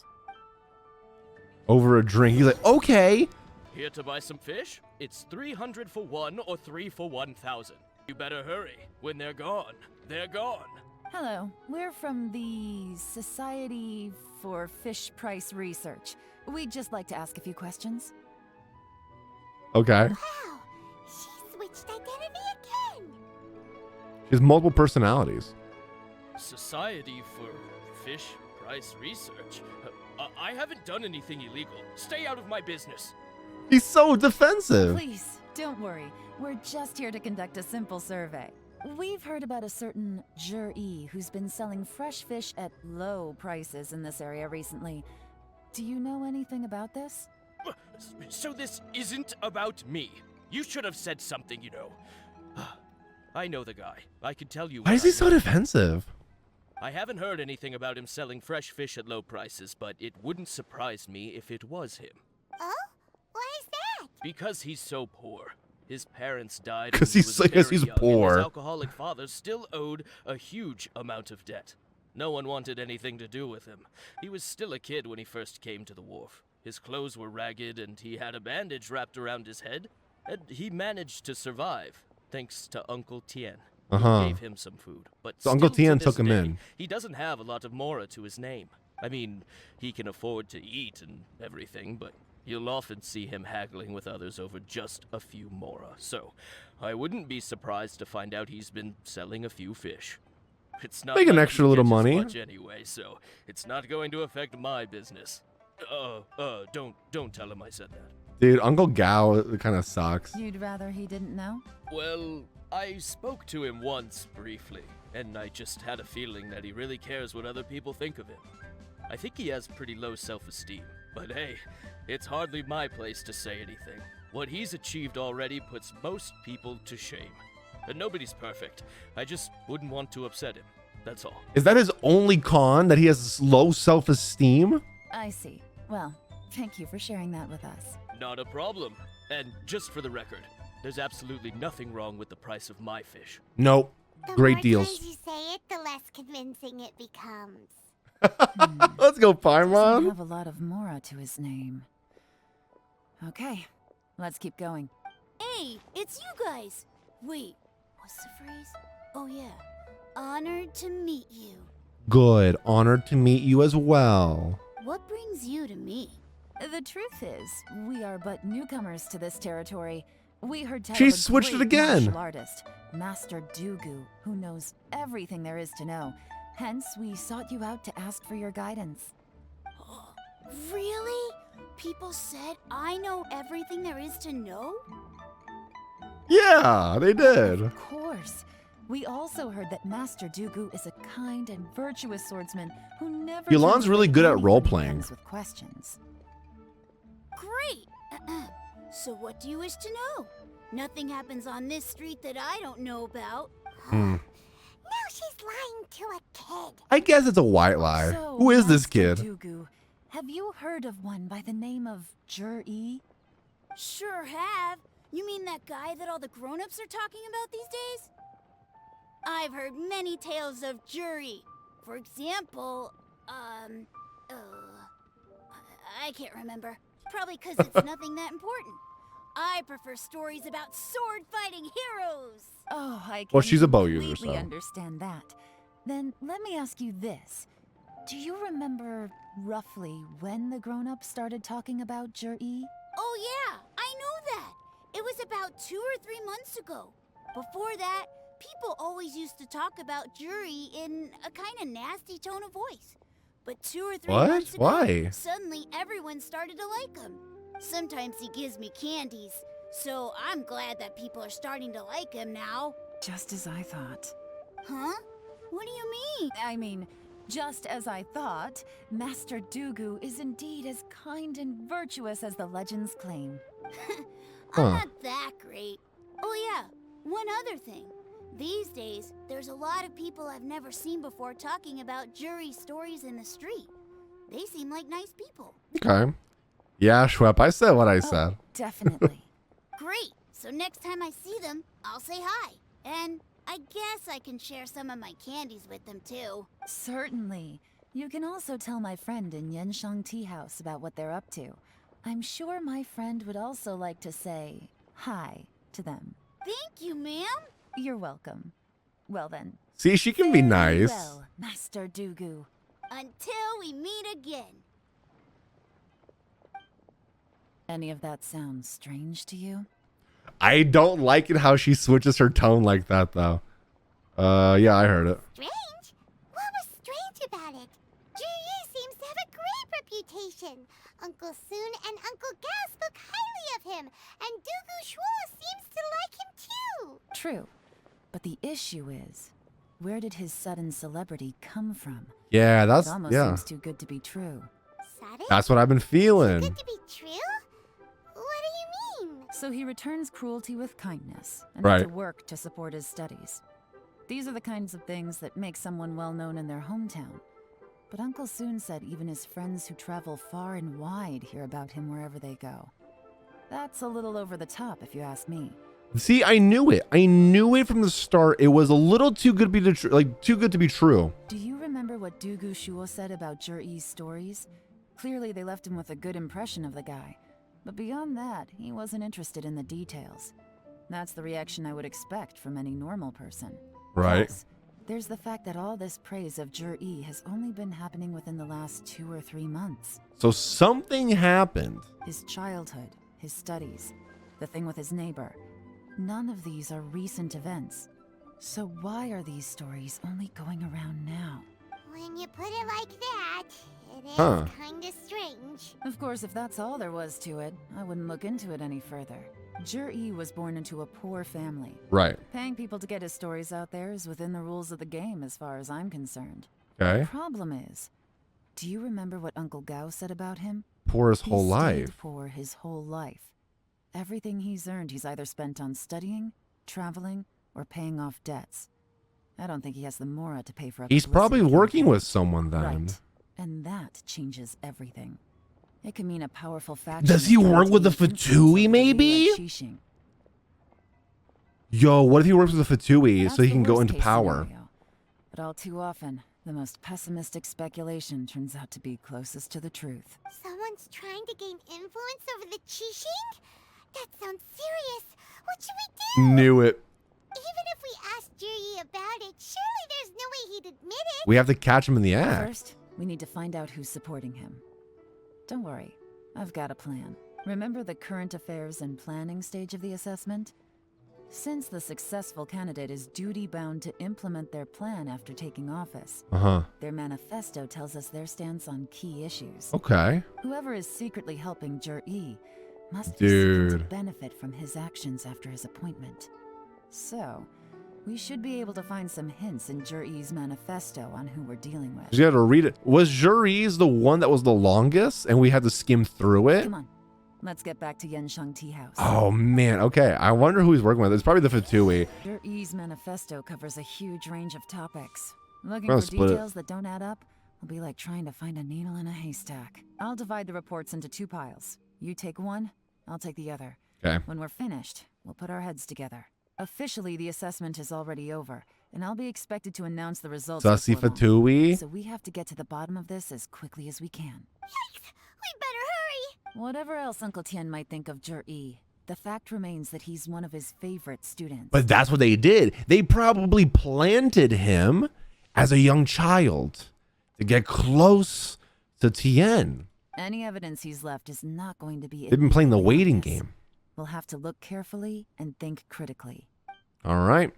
Over a drink. He's like, okay. Here to buy some fish? It's 300 for 1 or 3 for 1,000. You better hurry. When they're gone, they're gone. Hello, we're from the Society for Fish Price Research. We'd just like to ask a few questions. Okay. Wow, she switched identity again. She has multiple personalities. Society for Fish Price Research? I haven't done anything illegal. Stay out of my business. He's so defensive. Please, don't worry. We're just here to conduct a simple survey. We've heard about a certain Juri who's been selling fresh fish at low prices in this area recently. Do you know anything about this? So this isn't about me. You should have said something, you know. I know the guy. I can tell you. Why is he so defensive? I haven't heard anything about him selling fresh fish at low prices, but it wouldn't surprise me if it was him. Oh? Why is that? Because he's so poor. His parents died 'Cause when he he's- was 'cause very he's young, and poor. his alcoholic father still owed a huge amount of debt. No one wanted anything to do with him. He was still a kid when he first came to the wharf. His clothes were ragged and he had a bandage wrapped around his head. And he managed to survive, thanks to Uncle Tien. He gave him some food, but So Uncle still to Tien this took him day, in. He doesn't have a lot of mora to his name. I mean, he can afford to eat and everything, but you'll often see him haggling with others over just a few mora. So, I wouldn't be surprised to find out he's been selling a few fish. It's not Make an like extra he little catches money. much anyway, so it's not going to affect my business. Don't tell him I said that. Dude, Uncle Gao kind of sucks. You'd rather he didn't know? Well, I spoke to him once briefly, and I just had a feeling that he really cares what other people think of him. I think he has pretty low self-esteem, but hey, it's hardly my place to say anything. What he's achieved already puts most people to shame. And nobody's perfect. I just wouldn't want to upset him. That's all. Is that his only con, that he has low self-esteem? I see. Well, thank you for sharing that with us. Not a problem. And just for the record, there's absolutely nothing wrong with the price of my fish. Nope. The Great more deals. times you say it, the less convincing it becomes. Let's go, Doesn't Paimon. have a lot of mora to his name. Okay, let's keep going. Hey, it's you guys. Wait, what's the phrase? Oh yeah. Honored to meet you. Good. Honored to meet you as well. What brings you to me? The truth is, we are but newcomers to this territory. We heard tell She of a switched it great again. martial artist, Master Dugu, who knows everything there is to know. Hence, we sought you out to ask for your guidance. Really? People said I know everything there is to know? Yeah, they did. Of course. We also heard that Master Dugu is a kind and virtuous swordsman who never Yelan's turns really away good at anyone who role-playing. comes with questions. Great! So what do you wish to know? Nothing happens on this street that I don't know about. Hmm. Now she's lying to a kid. I guess it's a white lie. So, Who is this Master kid? Dugu, have you heard of one by the name of Jur-E? Sure have. You mean that guy that all the grown-ups are talking about these days? I've heard many tales of jury. For example, I can't remember. Probably because it's nothing that important. I prefer stories about sword-fighting heroes. Oh, I can Well, she's a bow user, completely so. understand that. Then let me ask you this. Do you remember roughly when the grown-ups started talking about Jur-E? Oh yeah, I know that. It was about 2 or 3 months ago. Before that, people always used to talk about jury in a kind of nasty tone of voice. But 2 or 3 What? months ago, Why? suddenly everyone started to like him. Sometimes he gives me candies, so I'm glad that people are starting to like him now. Just as I thought. Huh? What do you mean? I mean, just as I thought, Master Dugu is indeed as kind and virtuous as the legends claim. I'm not that great. Oh yeah, one other thing. These days, there's a lot of people I've never seen before talking about jury stories in the street. They seem like nice people. Okay. Yeah, Schwepp, I said what I said. Oh, definitely. Great! So next time I see them, I'll say hi. And I guess I can share some of my candies with them too. Certainly. You can also tell my friend in Yenshang Tea House about what they're up to. I'm sure my friend would also like to say hi to them. Thank you, ma'am. You're welcome. Well then. See, she can be nice. Well, Master Dugu. Until we meet again. Any of that sound strange to you? I don't like it how she switches her tone like that, though. Yeah, I heard it. Strange? What was strange about it? Jur-E seems to have a great reputation. Uncle Soon and Uncle Gao spoke highly of him, and Dugu Shuo seems to like him too. True. But the issue is, where did his sudden celebrity come from? Yeah, that's, It almost yeah. seems too good to be true. Sudden? That's what I've been feeling. Good to be true? What do you mean? So he returns cruelty with kindness, and Right. to work to support his studies. These are the kinds of things that make someone well known in their hometown. But Uncle Soon said even his friends who travel far and wide hear about him wherever they go. That's a little over the top, if you ask me. See, I knew it. I knew it from the start. It was a little too good to be too good to be true. Do you remember what Dugu Shuo said about Jur-E's stories? Clearly they left him with a good impression of the guy. But beyond that, he wasn't interested in the details. That's the reaction I would expect from any normal person. Right. Plus, there's the fact that all this praise of Jur-E has only been happening within the last 2 or 3 months. So something happened. His childhood, his studies, the thing with his neighbor. None of these are recent events. So why are these stories only going around now? When When you put it like that, it is Huh. kinda strange. Of course, if that's all there was to it, I wouldn't look into it any further. Jur-E was born into a poor family. Right. Paying people to get his stories out there is within the rules of the game as far as I'm concerned. Okay. The problem is, do you remember what Uncle Gao said about him? Poor his He whole stayed life. poor his whole life. Everything he's earned, he's either spent on studying, traveling, or paying off debts. I don't think he has the mora to pay for a He's probably publicity working campaign. with someone then. Right. And that changes everything. It can mean a powerful faction. Does he that work with the gains influence Fatui, over the maybe? like Xixing. Yo, what if he works with the Fatui That's so he the can go into worst-case power? scenario. But all too often, the most pessimistic speculation turns out to be closest to the truth. Someone's trying to gain influence over the Qixing? That sounds serious. What should we do? Knew it. Even if we asked Jur-E about it, surely there's no way he'd admit it. We have to catch him in the act. First, we need to find out who's supporting him. Don't worry, I've got a plan. Remember the current affairs and planning stage of the assessment? Since the successful candidate is duty-bound to implement their plan after taking office, their manifesto tells us their stance on key issues. Okay. Whoever is secretly helping Jur-E must be seeking to Dude. benefit from his actions after his appointment. So, we should be able to find some hints in Jur-E's manifesto on who we're dealing with. You got to read it. Was Juri's the one that was the longest and we had to skim through it? Come on, let's get back to Yenshang Tea House. Oh, man. Okay. I wonder who he's working with. It's probably the Fatui. Jur-E's manifesto covers a huge range of topics. Looking I'll for split it. details that don't add up will be like trying to find a needle in a haystack. I'll divide the reports into 2 piles. You take one, I'll take the other. Okay. When we're finished, we'll put our heads together. Officially, the assessment is already over, and I'll be expected to announce the results Sussy before long. Fatui. So we have to get to the bottom of this as quickly as we can. Yikes! We better hurry! Whatever else Uncle Tien might think of Jur-E, the fact remains that he's one of his favorite students. But that's what they did. They probably planted him as a young child to get close to Tien. Any evidence he's left is not going to be... They've been playing the immediately waiting obvious. game. We'll have to look carefully and think critically. All right.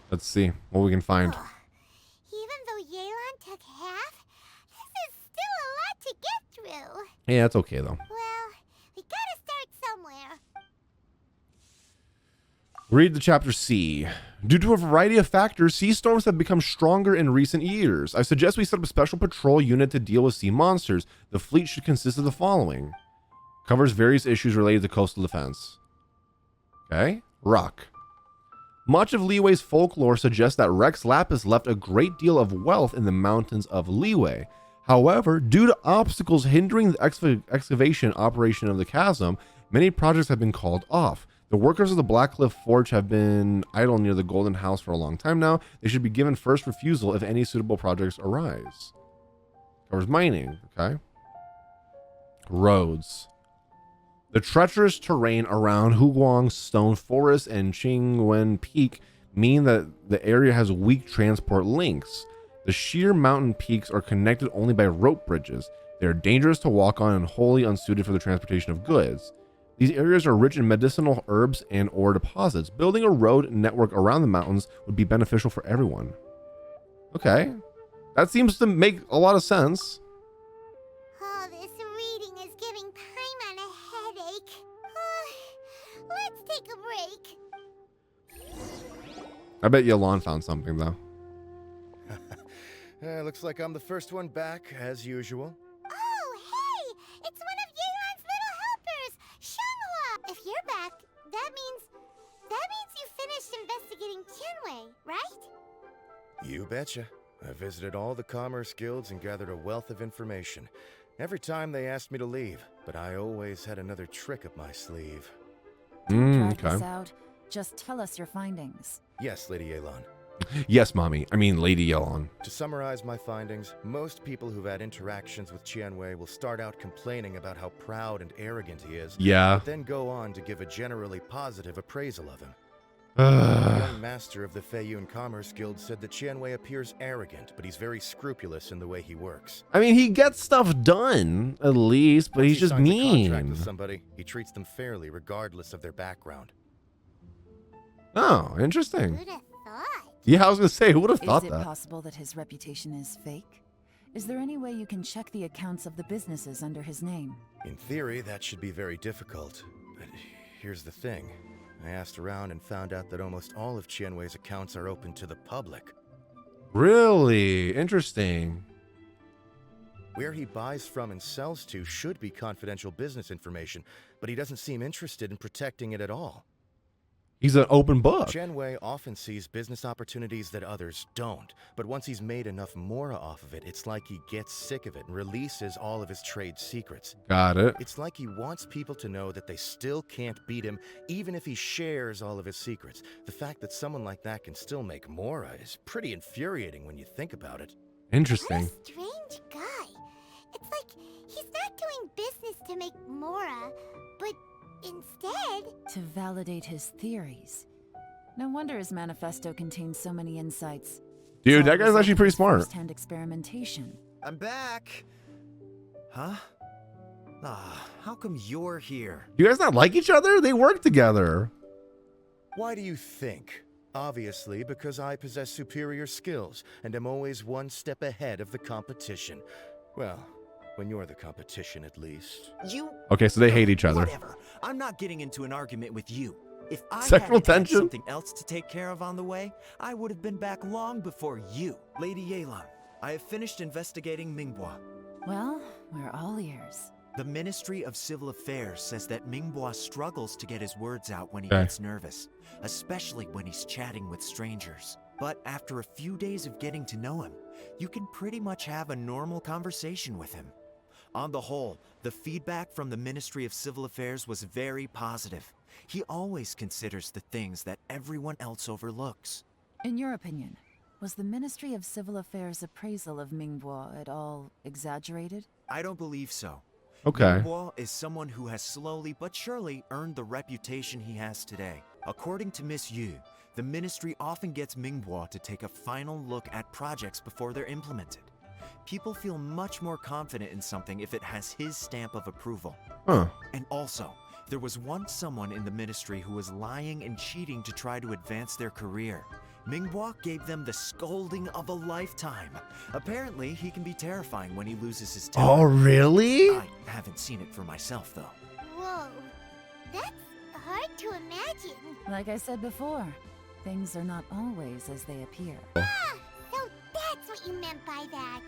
Let's see what we can find. Even though Yelan took half, this is still a lot to get through. Yeah, it's okay though. Well, we gotta start somewhere. Read the chapter C. Due to a variety of factors, sea storms have become stronger in recent years. I suggest we set up a special patrol unit to deal with sea monsters. The fleet should consist of the following. Covers various issues related to coastal defense. Okay. Rock. Much of Liwei's folklore suggests that Rex Lapis left a great deal of wealth in the mountains of Liwei. However, due to obstacles hindering the excavation operation of the chasm, many projects have been called off. The workers of the Black Cliff Forge have been idle near the Golden House for a long time now. They should be given first refusal if any suitable projects arise. Covers mining, okay. Roads. The treacherous terrain around Huguang Stone Forest and Qingwen Peak mean that the area has weak transport links. The sheer mountain peaks are connected only by rope bridges. They are dangerous to walk on and wholly unsuited for the transportation of goods. These areas are rich in medicinal herbs and ore deposits. Building a road network around the mountains would be beneficial for everyone. Okay. That seems to make a lot of sense. All this reading is giving Paimon a headache. Let's take a break. I bet Yelan found something, though. Looks like I'm the first one back, as usual. Oh, hey! It's one of Yelan's little helpers, Shanghua! If you're back, that means you finished investigating Tianwei, right? You betcha. I visited all the commerce guilds and gathered a wealth of information. Every time they asked me to leave, but I always had another trick up my sleeve. Drag this out. Just tell us your findings. Yes, Lady Yelan. Yes, Mommy. I mean, Lady Yelan. To summarize my findings, most people who've had interactions with Tianwei will start out complaining about how proud and arrogant he is, Yeah. but then go on to give a generally positive appraisal of him. The young master of the Feiyun Commerce Guild said that Tianwei appears arrogant, but he's very scrupulous in the way he works. I mean, he gets stuff done, at least, but Once he's he just signs a contract mean. with somebody, he treats them fairly regardless of their background. Oh, interesting. Who'd have thought? Yeah, I was gonna say, who would have thought Is it that? possible that his reputation is fake? Is there any way you can check the accounts of the businesses under his name? In theory, that should be very difficult. But here's the thing. I asked around and found out that almost all of Qianwei's accounts are open to the public. Really interesting. Where he buys from and sells to should be confidential business information, but he doesn't seem interested in protecting it at all. He's an open book. Qianwei often sees business opportunities that others don't, but once he's made enough mora off of it, it's like he gets sick of it and releases all of his trade secrets. Got it. It's like he wants people to know that they still can't beat him, even if he shares all of his secrets. The fact that someone like that can still make mora is pretty infuriating when you think about it. Interesting. What a strange guy. It's like he's not doing business to make mora, but instead To validate his theories. No wonder his manifesto contains so many insights. Dude, It's that all guy's result actually of pretty his smart. First-hand experimentation. I'm back. Huh? Ah, how come you're here? You guys not like each other? They work together. Why do you think? Obviously, because I possess superior skills and am always one step ahead of the competition. Well, when you're the competition, at least. You... Okay, so they hate each other. Whatever. I'm not getting into an argument with you. If I Sexual hadn't had tension? something else to take care of on the way, I would have been back long before you. Lady Yelan, I have finished investigating Mingbua. Well, we're all ears. The Ministry of Civil Affairs says that Mingbua struggles to get his words out when he Okay. gets nervous, especially when he's chatting with strangers. But after a few days of getting to know him, you can pretty much have a normal conversation with him. On the whole, the feedback from the Ministry of Civil Affairs was very positive. He always considers the things that everyone else overlooks. In your opinion, was the Ministry of Civil Affairs' appraisal of Mingbua at all exaggerated? I don't believe so. Okay. Mingbua is someone who has slowly but surely earned the reputation he has today. According to Miss Yu, the ministry often gets Mingbua to take a final look at projects before they're implemented. People feel much more confident in something if it has his stamp of approval. Huh. And also, there was once someone in the ministry who was lying and cheating to try to advance their career. Mingbua gave them the scolding of a lifetime. Apparently, he can be terrifying when he loses his temper. Oh, really? I haven't seen it for myself, though. Whoa. That's hard to imagine. Like I said before, things are not always as they appear. Ah, so that's what you meant by that.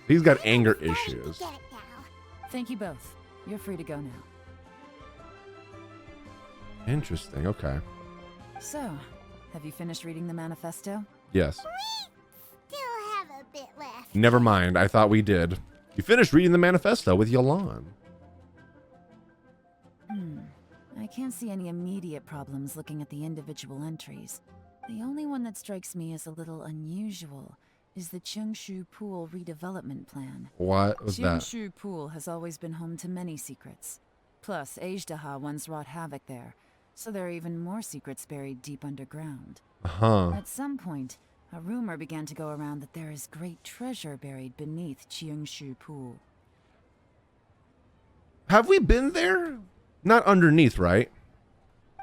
He's got I'm anger starting to issues. get it now. Thank you both. You're free to go now. Interesting. Okay. So, have you finished reading the manifesto? Yes. Still have a bit left. Never mind. I thought we did. You finished reading the manifesto with Yelan. I can't see any immediate problems looking at the individual entries. The only one that strikes me as a little unusual is the Cheungshu Pool redevelopment plan. What was that? Cheungshu Pool has always been home to many secrets. Plus, Ajdaha once wrought havoc there, so there are even more secrets buried deep underground. Huh. At some point, a rumor began to go around that there is great treasure buried beneath Cheungshu Pool. Have we been there? Not underneath, right?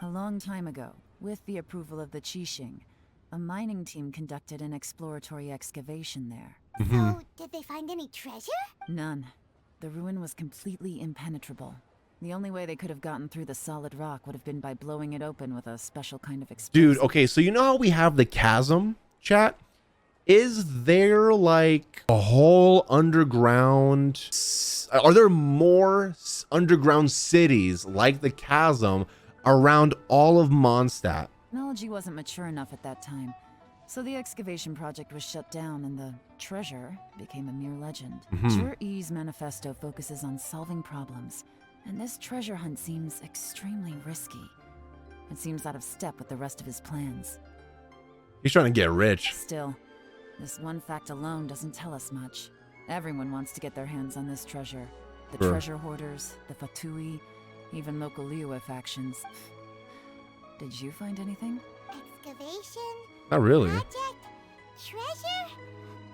A long time ago, with the approval of the Qixing, a mining team conducted an exploratory excavation there. So, did they find any treasure? None. The ruin was completely impenetrable. The only way they could have gotten through the solid rock would have been by blowing it open with a special kind of explosive. Dude, okay, so you know how we have the chasm, chat? Is there like a whole underground... Are there more underground cities like the chasm around all of Mondstadt? Technology wasn't mature enough at that time, so the excavation project was shut down and the treasure became a mere legend. Jur-E's manifesto focuses on solving problems, and this treasure hunt seems extremely risky. It seems out of step with the rest of his plans. He's trying to get rich. Still, this one fact alone doesn't tell us much. Everyone wants to get their hands on this treasure. The Sure. treasure hoarders, the Fatui, even local Liyue factions. Did you find anything? Excavation? Not really. Project? Treasure?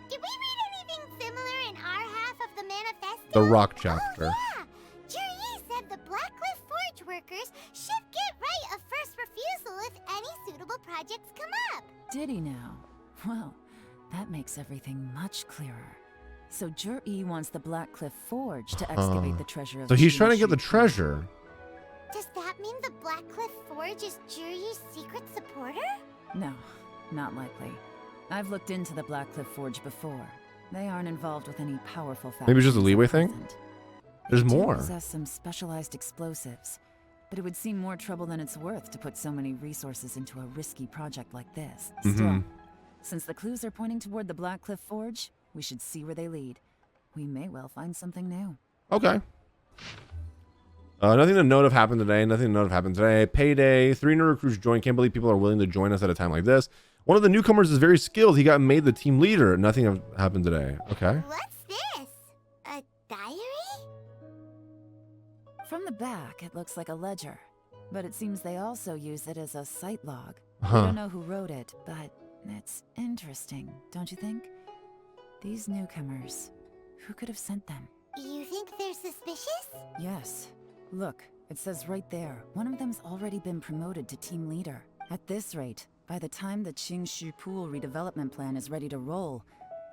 Did we read anything similar in our half of the manifesto? The rock chapter. Oh, yeah. Jur-E said the Blackcliff Forge workers should get right of first refusal if any suitable projects come up. Did he now? Well, that makes everything much clearer. So Jur-E wants the Blackcliff Forge to excavate the treasure of So he's trying to get Qianshu the Pool. treasure. Does that mean the Blackcliff Forge is Juri's secret supporter? No, not likely. I've looked into the Blackcliff Forge before. They aren't involved with any powerful factions. Maybe it's just a leeway at thing? present. There's They do more. possess some specialized explosives, but it would seem more trouble than it's worth to put so many resources into a risky project like this. Still, since the clues are pointing toward the Blackcliff Forge, we should see where they lead. We may well find something new. Okay. Nothing to note of happened today. Payday. 3 new recruits joined. Can't believe people are willing to join us at a time like this. One of the newcomers is very skilled. He got made the team leader. Nothing happened today. Okay. What's this? A diary? From the back, it looks like a ledger, but it seems they also use it as a site log. Huh. We don't know who wrote it, but it's interesting, don't you think? These newcomers, who could have sent them? You think they're suspicious? Yes. Look, it says right there, one of them's already been promoted to team leader. At this rate, by the time the Qianshu Pool redevelopment plan is ready to roll,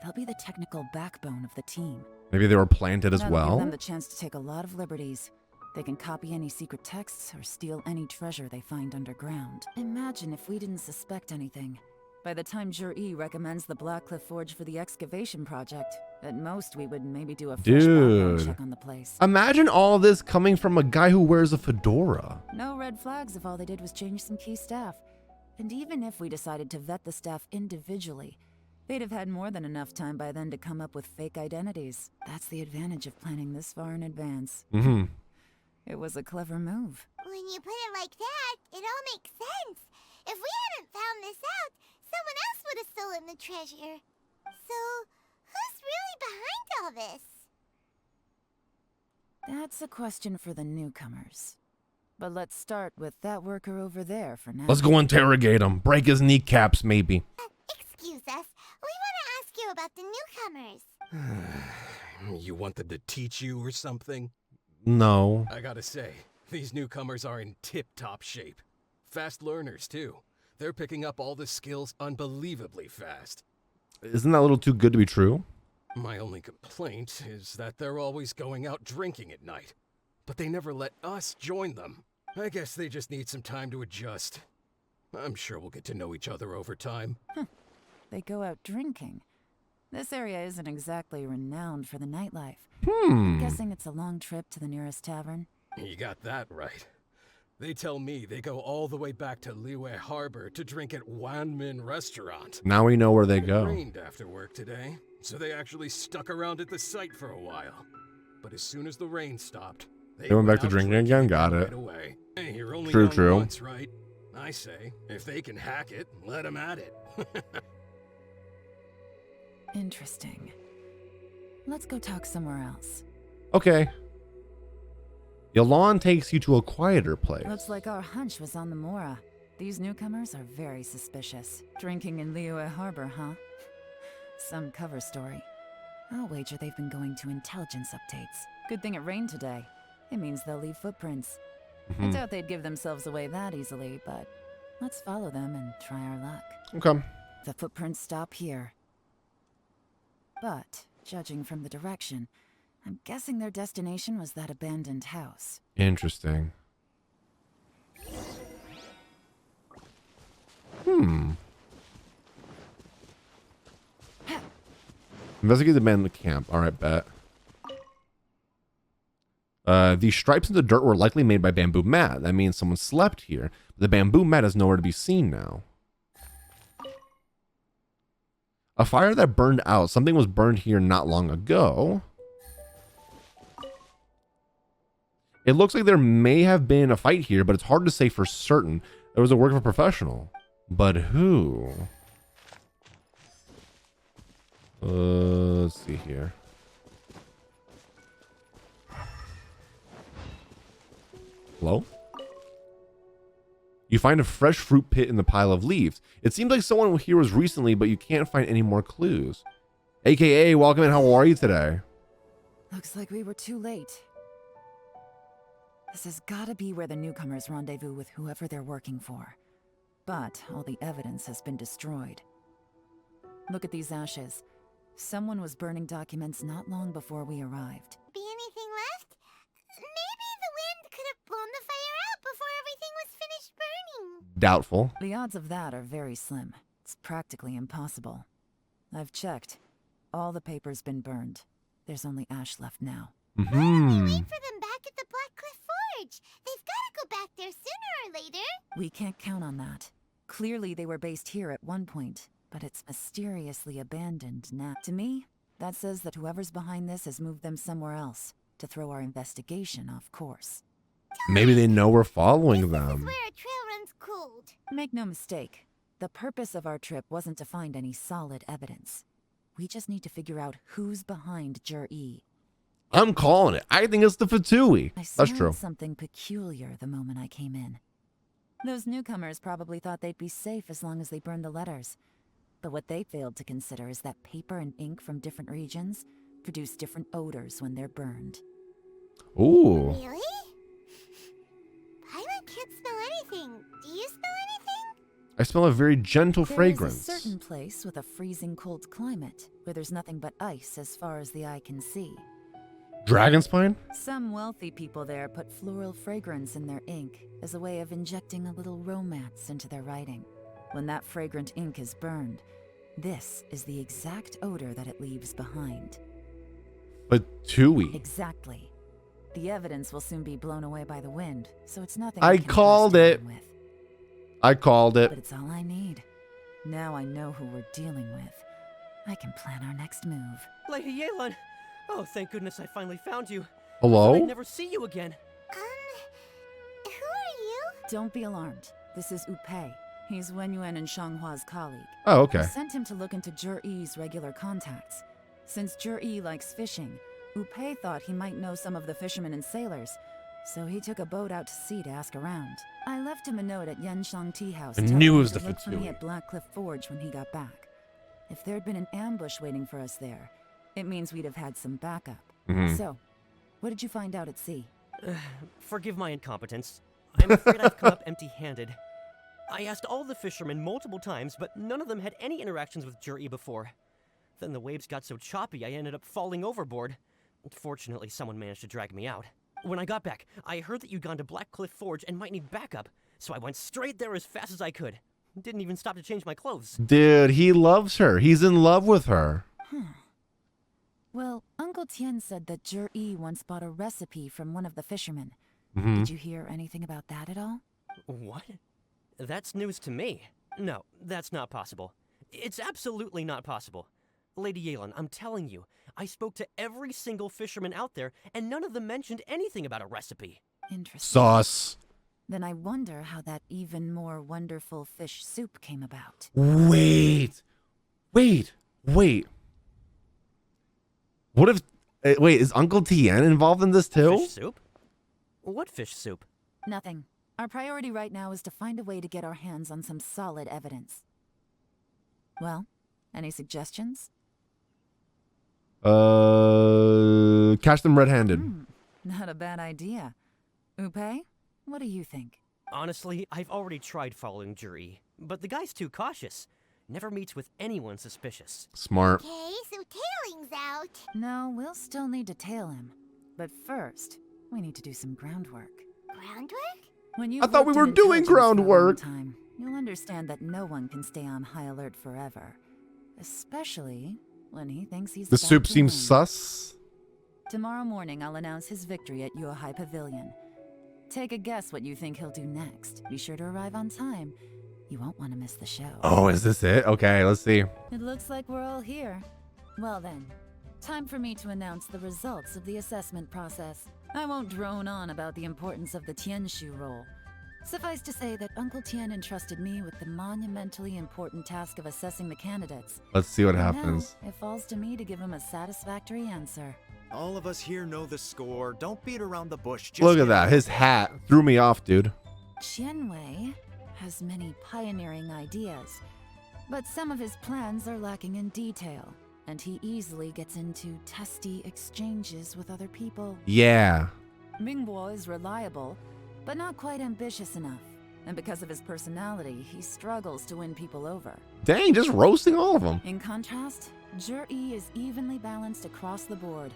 they'll be the technical backbone of the team. Maybe they were planted as That'll give well. them the chance to take a lot of liberties. They can copy any secret texts or steal any treasure they find underground. Imagine if we didn't suspect anything. By the time Jur-E recommends the Blackcliff Forge for the excavation project, at most we would maybe do a fresh background Dude. check on the place. Imagine all this coming from a guy who wears a fedora. No red flags if all they did was change some key staff. And even if we decided to vet the staff individually, they'd have had more than enough time by then to come up with fake identities. That's the advantage of planning this far in advance. Mm-hmm. It was a clever move. When you put it like that, it all makes sense. If we hadn't found this out, someone else would have stolen the treasure. So, who's really behind all this? That's a question for the newcomers. But let's start with that worker over there for now. Let's go interrogate him. Break his kneecaps, maybe. Excuse us, we want to ask you about the newcomers. You want them to teach you or something? No. I gotta say, these newcomers are in tip-top shape. Fast learners, too. They're picking up all the skills unbelievably fast. Isn't that a little too good to be true? My only complaint is that they're always going out drinking at night. But they never let us join them. I guess they just need some time to adjust. I'm sure we'll get to know each other over time. They go out drinking. This area isn't exactly renowned for the nightlife. Hmm. I'm guessing it's a long trip to the nearest tavern. You got that right. They tell me they go all the way back to Liyue Harbor to drink at Wanmin Restaurant. Now we know where they It go. rained after work today, so they actually stuck around at the site for a while. But as soon as the rain stopped, They went back to out drinking again? Got it. right away. Hey, you're only True, young true. once, right? I say, if they can hack it, let them at it. Interesting. Let's go talk somewhere else. Okay. Yelan takes you to a quieter place. Looks like our hunch was on the Mora. These newcomers are very suspicious. Drinking in Liyue Harbor, huh? Some cover story. I'll wager they've been going to intelligence updates. Good thing it rained today. It means they'll leave footprints. I doubt they'd give themselves away that easily, but let's follow them and try our luck. Okay. The footprints stop here. But, judging from the direction, I'm guessing their destination was that abandoned house. Interesting. Investigate the abandoned camp. All right, bet. These stripes in the dirt were likely made by bamboo mat. That means someone slept here. The bamboo mat is nowhere to be seen now. A fire that burned out. Something was burned here not long ago. It looks like there may have been a fight here, but it's hard to say for certain. It was the work of a professional. But who? Let's see here. Hello? You find a fresh fruit pit in the pile of leaves. It seems like someone here was recently, but you can't find any more clues. AKA, welcome in. How are you today? Looks like we were too late. This has gotta be where the newcomers rendezvous with whoever they're working for. But all the evidence has been destroyed. Look at these ashes. Someone was burning documents not long before we arrived. Be anything left? Maybe the wind could have blown the fire out before everything was finished burning. Doubtful. The odds of that are very slim. It's practically impossible. I've checked. All the paper's been burned. There's only ash left now. Wait for them back at the Black Cliff Forge. They've got to go back there sooner or later. We can't count on that. Clearly they were based here at one point, but it's mysteriously abandoned now. To me, that says that whoever's behind this has moved them somewhere else to throw our investigation off course. Maybe they know we're following This is them. where a trail runs cold. Make no mistake, the purpose of our trip wasn't to find any solid evidence. We just need to figure out who's behind Jur-E. I'm calling it. I think it's the Fatui. I That's smelled true. something peculiar the moment I came in. Those newcomers probably thought they'd be safe as long as they burned the letters. But what they failed to consider is that paper and ink from different regions produce different odors when they're burned. Ooh. Really? Paimon can't smell anything. Do you smell anything? I smell a very gentle There fragrance. is a certain place with a freezing cold climate where there's nothing but ice as far as the eye can see. Dragon spine? Some wealthy people there put floral fragrance in their ink as a way of injecting a little romance into their writing. When that fragrant ink is burned, this is the exact odor that it leaves behind. Fatui. Exactly. The evidence will soon be blown away by the wind, so it's nothing I we can called trust it. anyone with. I called it. But it's all I need. Now I know who we're dealing with. I can plan our next move. Lady Yelan! Oh, thank goodness I finally found you. Hello? I'd never see you again. Who are you? Don't be alarmed. This is Upei. He's Wenyuan and Shanghua's colleague. Oh, okay. I sent him to look into Jur-E's regular contacts. Since Jur-E likes fishing, Upei thought he might know some of the fishermen and sailors, so he took a boat out to sea to ask around. I left him a note at Yanshang Tea House I telling knew it him was to the look for me Fatui. at Black Cliff Forge when he got back. If there'd been an ambush waiting for us there, it means we'd have had some backup. So, what did you find out at sea? Forgive my incompetence. I'm afraid I've come up empty-handed. I asked all the fishermen multiple times, but none of them had any interactions with Jur-E before. Then the waves got so choppy I ended up falling overboard. Fortunately, someone managed to drag me out. When I got back, I heard that you'd gone to Black Cliff Forge and might need backup, so I went straight there as fast as I could. Didn't even stop to change my clothes. Dude, he loves her. He's in love with her. Well, Uncle Tien said that Jur-E once bought a recipe from one of the fishermen. Mhm. Did you hear anything about that at all? What? That's news to me. No, that's not possible. It's absolutely not possible. Lady Yelan, I'm telling you, I spoke to every single fisherman out there, and none of them mentioned anything about a recipe. Interesting. Sauce. Then I wonder how that even more wonderful fish soup came about. Wait. What if... wait, is Uncle Tien involved in this too? Fish soup? What fish soup? Nothing. Our priority right now is to find a way to get our hands on some solid evidence. Well, any suggestions? Catch them red-handed. Not a bad idea. Upei, what do you think? Honestly, I've already tried following Jur-E, but the guy's too cautious. Never meets with anyone suspicious. Smart. Okay, so tailing's out. No, we'll still need to tail him. But first, we need to do some groundwork. Groundwork? When you I thought we were doing groundwork. Time, you'll understand that no one can stay on high alert forever. Especially when he thinks he's The about soup to seems win. sus. Tomorrow morning, I'll announce his victory at Yuehai Pavilion. Take a guess what you think he'll do next. Be sure to arrive on time. You won't want to miss the show. Oh, is this it? Okay, let's see. It looks like we're all here. Well then, time for me to announce the results of the assessment process. I won't drone on about the importance of the Tianshu role. Suffice to say that Uncle Tien entrusted me with the monumentally important task of assessing the candidates. Let's see what And happens. now, it falls to me to give him a satisfactory answer. All of us here know the score. Don't beat around the bush. Just Look get at that. it His over hat threw me off, dude. Qianwei has many pioneering ideas, but some of his plans are lacking in detail, and he easily gets into testy exchanges with other people. Yeah. Mingbo is reliable, but not quite ambitious enough. and because of his personality, he struggles to win people over. Dang, just roasting all of them. In contrast, Jur-E is evenly balanced across the board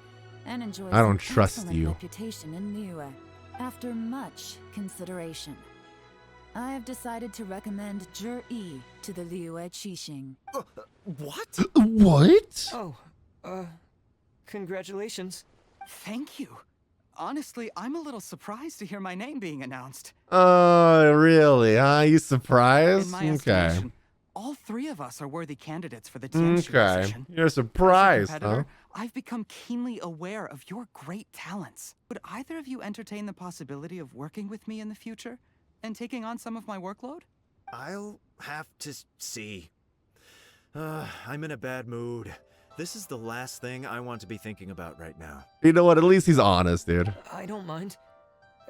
and enjoys I don't an trust excellent you. reputation in Liyue. After much consideration, I have decided to recommend Jur-E to the Liyue Qixing. What? What? Oh, congratulations. Thank you. Honestly, I'm a little surprised to hear my name being announced. Really? You surprised? In my Okay. estimation, all three of us are worthy candidates for the Tianshu Okay. position. You're As a surprised, huh? competitor, I've become keenly aware of your great talents. Would either of you entertain the possibility of working with me in the future and taking on some of my workload? I'll have to see. I'm in a bad mood. This is the last thing I want to be thinking about right now. You know what? At least he's honest, dude. I don't mind,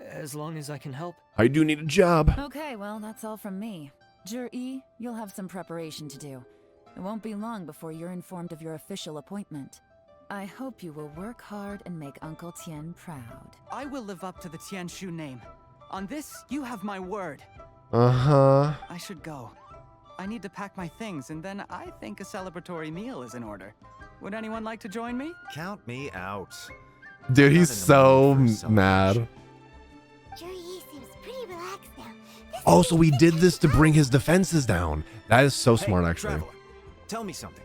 as long as I can help. I do need a job. Okay, well, that's all from me. Jur-E, you'll have some preparation to do. It won't be long before you're informed of your official appointment. I hope you will work hard and make Uncle Tien proud. I will live up to the Tianshu name. On this, you have my word. Uh-huh. I should go. I need to pack my things, and then I think a celebratory meal is in order. Would anyone like to join me? Count me out. Dude, he's so mad. Jur-E seems pretty relaxed now. Oh, so we did this to bring his defenses down. That is so smart, Hey, actually. Traveler, tell me something.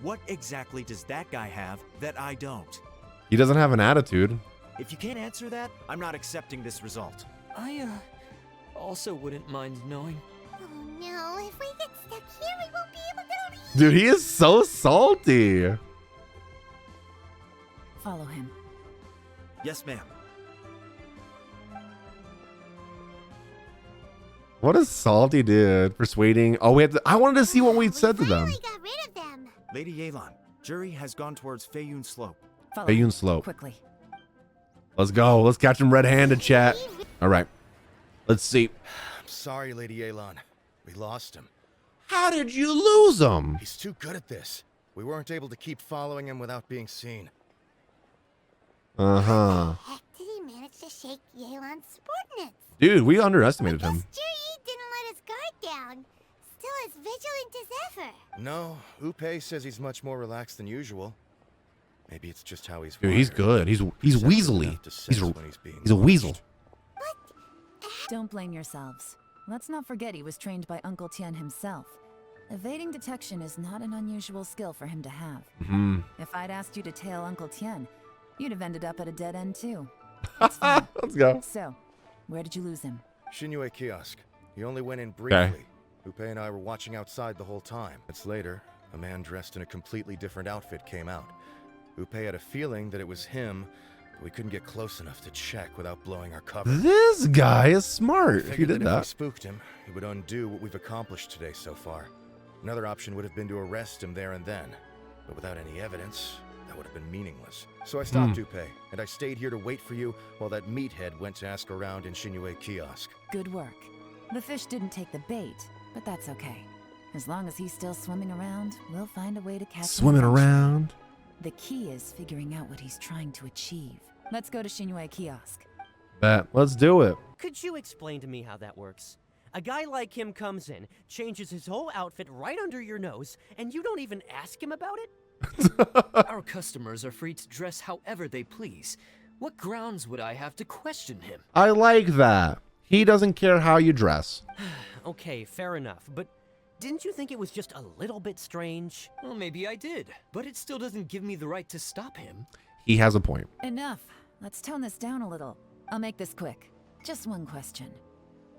What exactly does that guy have that I don't? He doesn't have an attitude. If you can't answer that, I'm not accepting this result. I, also wouldn't mind knowing. Oh no, if we get stuck here, we won't be able to leave. Dude, he is so salty. Follow him. Yes, ma'am. What a salty dude. Persuading. Oh, we had to, I wanted to see what we'd said to them. Got rid of them. Lady Yelan, Jury has gone towards Feiyun Slope. Follow Feiyun him Slope. quickly. Let's go. Let's catch him red-handed, chat. All right. Let's see. I'm sorry, Lady Yelan. We lost him. How did you lose him? He's too good at this. We weren't able to keep following him without being seen. Uh-huh. Heck, did he manage to shake Yelan's subordinates? Dude, we underestimated him. Jur-E didn't let his guard down. Still as vigilant as ever. No, Upe says he's much more relaxed than usual. Maybe it's just how he's Dude, he's wired. good. He's Sensitive weaselly. enough to He's sense a, when being he's a weasel. Don't blame yourselves. Let's not forget he was trained by Uncle Tien himself. Evading detection is not an unusual skill for him to have. Mm-hmm. If I'd asked you to tail Uncle Tien, you'd have ended up at a dead end too. Let's go. So, where did you lose him? Shinyue kiosk. He only went in Okay. briefly. Upe and I were watching outside the whole time. Minutes later, a man dressed in a completely different outfit came out. Upe had a feeling that it was him, but we couldn't get close enough to check without blowing our cover. This guy is smart if you Figured did If we that. spooked him, it would undo what we've accomplished today so far. Another option would have been to arrest him there and then, but without any evidence, that would have been meaningless. So I stopped Upe, and I stayed here to wait for you while that meathead went to ask around in Shinyue kiosk. Good work. The fish didn't take the bait, but that's okay. As long as he's still swimming around, we'll find a way to catch him Swimming eventually. around. The key is figuring out what he's trying to achieve. Let's go to Shinyue kiosk. Bet. Let's do it. Could you explain to me how that works? A guy like him comes in, changes his whole outfit right under your nose, and you don't even ask him about it? Our customers are free to dress however they please. What grounds would I have to question him? I like that. He doesn't care how you dress. Okay, fair enough, but didn't you think it was just a little bit strange? Well, maybe I did, but it still doesn't give me the right to stop him. He has a point. Enough. Let's tone this down a little. I'll make this quick. Just one question.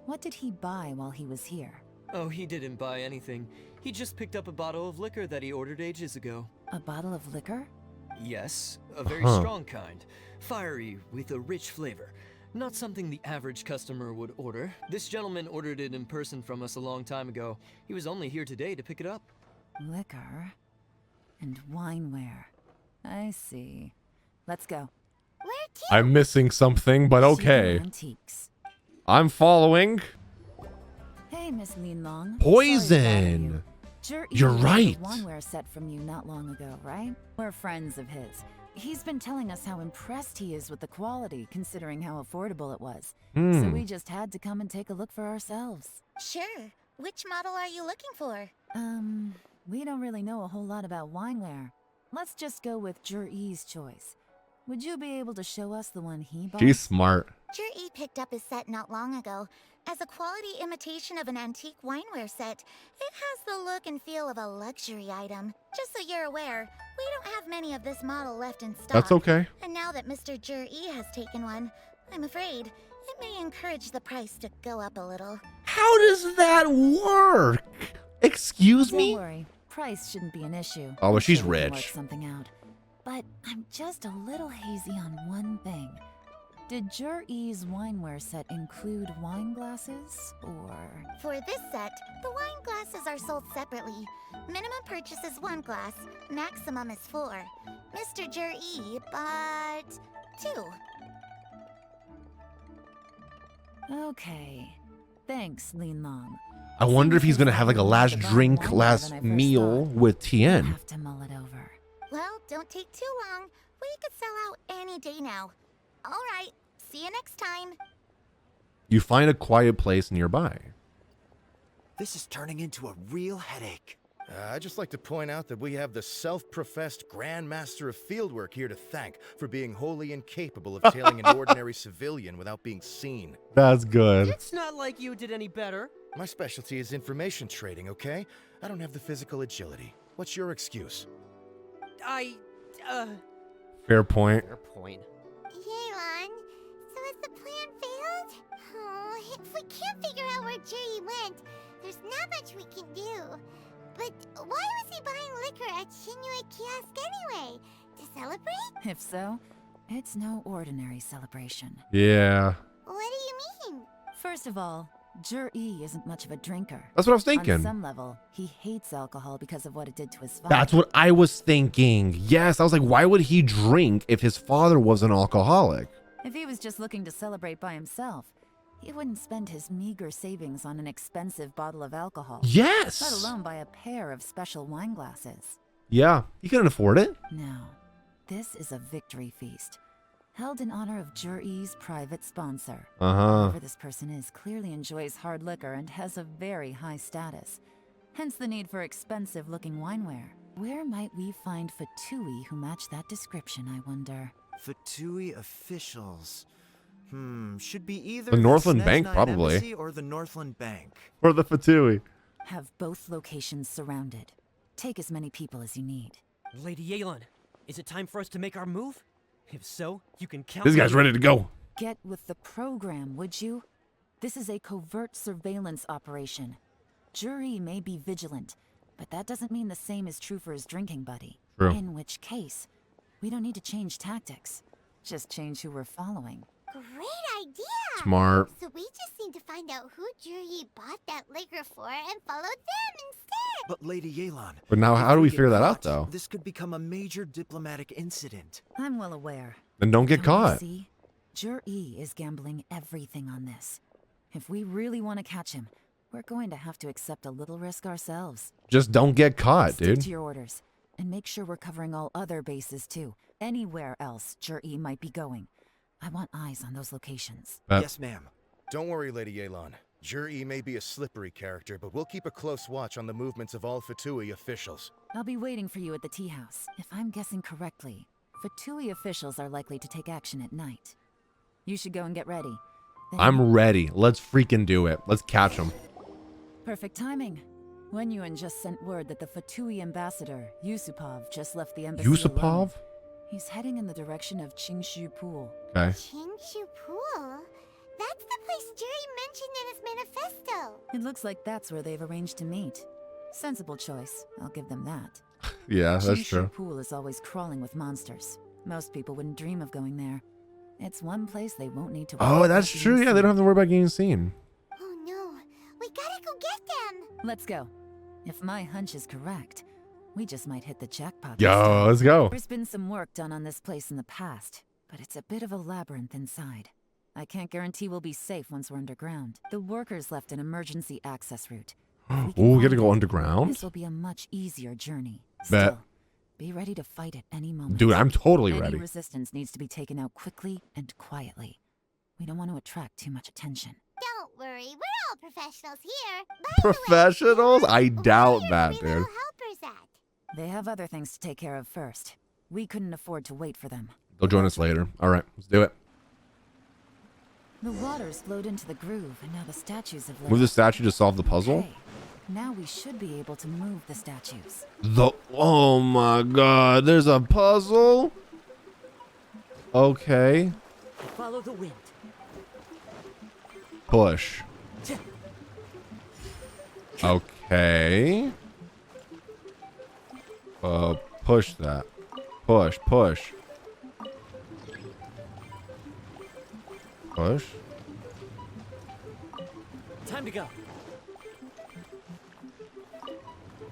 What did he buy while he was here? Oh, he didn't buy anything. He just picked up a bottle of liquor that he ordered ages ago. A bottle of liquor? Yes, a very strong kind. Fiery, with a rich flavor. Not something the average customer would order. This gentleman ordered it in person from us a long time ago. He was only here today to pick it up. Liquor and wineware. I see. Let's go. Where to? I'm missing something, but okay. Super Antiques. I'm following. Hey, Miss Lin Long. Poison. Jur-E You're ordered right. a wineware set from you not long ago, right? We're friends of his. He's been telling us how impressed he is with the quality, considering how affordable it was. So we just had to come and take a look for ourselves. Sure. Which model are you looking for? We don't really know a whole lot about wineware. Let's just go with Jur-E's choice. Would you be able to show us the one he bought? She's smart. Jur-E picked up his set not long ago. As a quality imitation of an antique wineware set, it has the look and feel of a luxury item. Just so you're aware, we don't have many of this model left in stock. That's okay. And now that Mr. Jur-E has taken one, I'm afraid it may encourage the price to go up a little. How does that work? Excuse me? Don't worry, price shouldn't be an issue. Oh, well, she's We can work rich. something out. But I'm just a little hazy on one thing. Did Jur-E's wineware set include wine glasses, or...? For this set, the wine glasses are sold separately. Minimum purchase is 1 glass, maximum is 4. Mr. Jur-E bought 2. Okay. Thanks, Lin Long. I wonder if he's gonna have like a last drink, last meal with Tien. Have to mull it over. Well, don't take too long. We could sell out any day now. All right, see you next time. You find a quiet place nearby. This is turning into a real headache. I'd just like to point out that we have the self-professed Grand Master of Fieldwork here to thank for being wholly incapable of tailing an ordinary civilian without being seen. That's good. It's not like you did any better. My specialty is information trading, okay? I don't have the physical agility. What's your excuse? Fair point. Fair point. Yelan, so has the plan failed? Oh, if we can't figure out where Jerry went, there's not much we can do. But why was he buying liquor at Shinue Kiosk anyway? To celebrate? If so, it's no ordinary celebration. Yeah. What do you mean? First of all, Jur-E isn't much of a drinker. That's what I was thinking. On some level, he hates alcohol because of what it did to his father. That's what I was thinking. Yes, I was like, why would he drink if his father was an alcoholic? If he was just looking to celebrate by himself, he wouldn't spend his meager savings on an expensive bottle of alcohol. Yes! Let alone buy a pair of special wine glasses. Yeah, he couldn't afford it. No, this is a victory feast, held in honor of Jur-E's private sponsor. Whoever this person is clearly enjoys hard liquor and has a very high status. Hence the need for expensive-looking wineware. Where might we find Fatui who match that description, I wonder? Fatui officials. Should be either The Northland Bank, Snezhnine probably. Embassy or the Northland Bank. Or the Fatui. Have both locations surrounded. Take as many people as you need. Lady Yelan, is it time for us to make our move? If so, you can count. This guy's ready to go. Get with the program, would you? This is a covert surveillance operation. Jur-E may be vigilant, but that doesn't mean the same is true for his drinking buddy. True. In which case, we don't need to change tactics. Just change who we're following. Great idea! Smart. So we just need to find out who Jur-E bought that liquor for and follow them instead. But Lady Yelan. But now how do we get figure that out, caught, though? This could become a major diplomatic incident. I'm well aware. Then don't get Don't you caught. See, Jur-E is gambling everything on this. If we really want to catch him, we're going to have to accept a little risk ourselves. Just don't get caught, Stick dude. to your orders, and make sure we're covering all other bases too. Anywhere else Jur-E might be going. I want eyes on those locations. Yes, ma'am. Don't worry, Lady Yelan. Jur-E may be a slippery character, but we'll keep a close watch on the movements of all Fatui officials. I'll be waiting for you at the tea house. If I'm guessing correctly, Fatui officials are likely to take action at night. You should go and get ready. Then- I'm ready. Let's freaking do it. Let's catch him. Perfect timing. Wenyuan just sent word that the Fatui ambassador, Yusupov, just left the embassy Yusupov? alone. He's heading in the direction of Qingshu Pool. Okay. Qingshu Pool? That's the place Jerry mentioned in his manifesto. It looks like that's where they've arranged to meet. Sensible choice, I'll give them that. Yeah, that's Qingshu true. Pool is always crawling with monsters. Most people wouldn't dream of going there. It's one place they won't need to worry Oh, about that's being true. Yeah, they seen. don't have to worry about getting seen. Oh no, we gotta go get them. Let's go. If my hunch is correct, we just might hit the jackpot. Yo, this time. let's go. There's been some work done on this place in the past, but it's a bit of a labyrinth inside. I can't guarantee we'll be safe once we're underground. The workers left an emergency access route. If we can Ooh, we find gotta go it, underground? This will be a much easier journey. Bet. Still, Be ready to fight at any moment. Dude, I'm totally Any ready. resistance needs to be taken out quickly and quietly. We don't want to attract too much attention. Don't worry, we're all professionals here. Professionals? I doubt that, dude. Helpers at. They have other things to take care of first. We couldn't afford to wait for them. They'll join us later. All right, let's do it. The waters flowed into the groove, and now the statues have left. Move the statue to solve the puzzle. Okay. Now we should be able to move the statues. Oh my god, there's a puzzle? Okay. Follow the wind. Push. Okay. Push that. Push. Push. Time to go.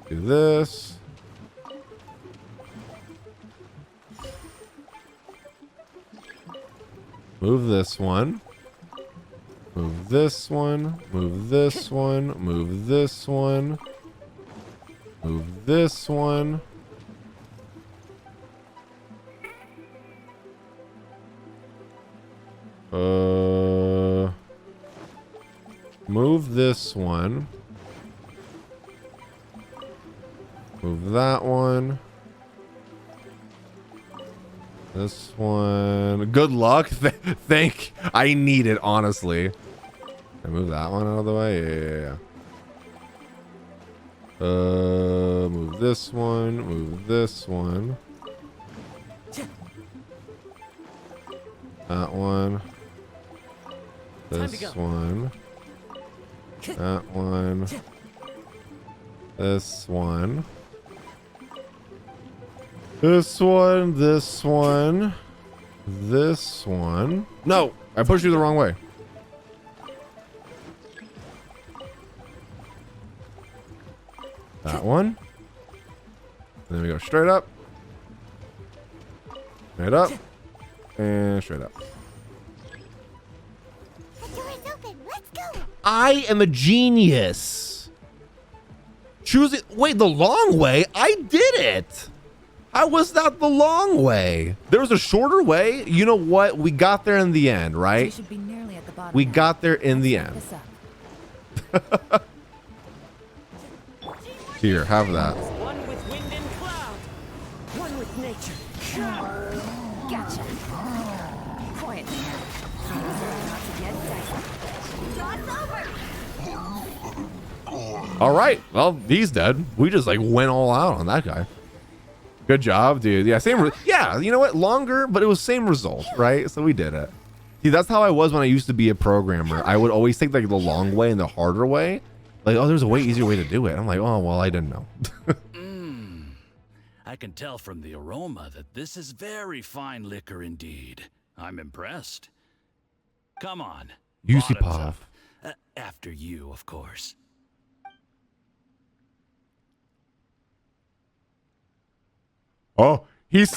Do this. Move this one. Move this one. Move this one. Move this one. Move this one. Move this one. Move that one. This one. Good luck. I need it, honestly. Can I move that one out of the way? Yeah. Move this one. Move this one. That one. This one. That one. This one. This one. This one. This one. No! I pushed you the wrong way. That one. And then we go straight up. Straight up. And straight up. The door is open. Let's go. I am a genius. Choose it. Wait, the long way? I did it. How was that the long way? There was a shorter way. You know what? We got there in the end, right? We should be nearly at the bottom. We got there in the end. Here, have that. One with wind and cloud. One with nature. Gotcha. Quiet. All right. Well, he's dead. We just like went all out on that guy. Good job, dude. Yeah, yeah, you know what? Longer, but it was same result, right? So we did it. See, that's how I was when I used to be a programmer. I would always take like the long way and the harder way. Like, oh, there's a way easier way to do it. I'm like, oh, well, I didn't know. I can tell from the aroma that this is very fine liquor indeed. I'm impressed. Come on. Yusupov. Bottoms up. After you, of course. Oh, he's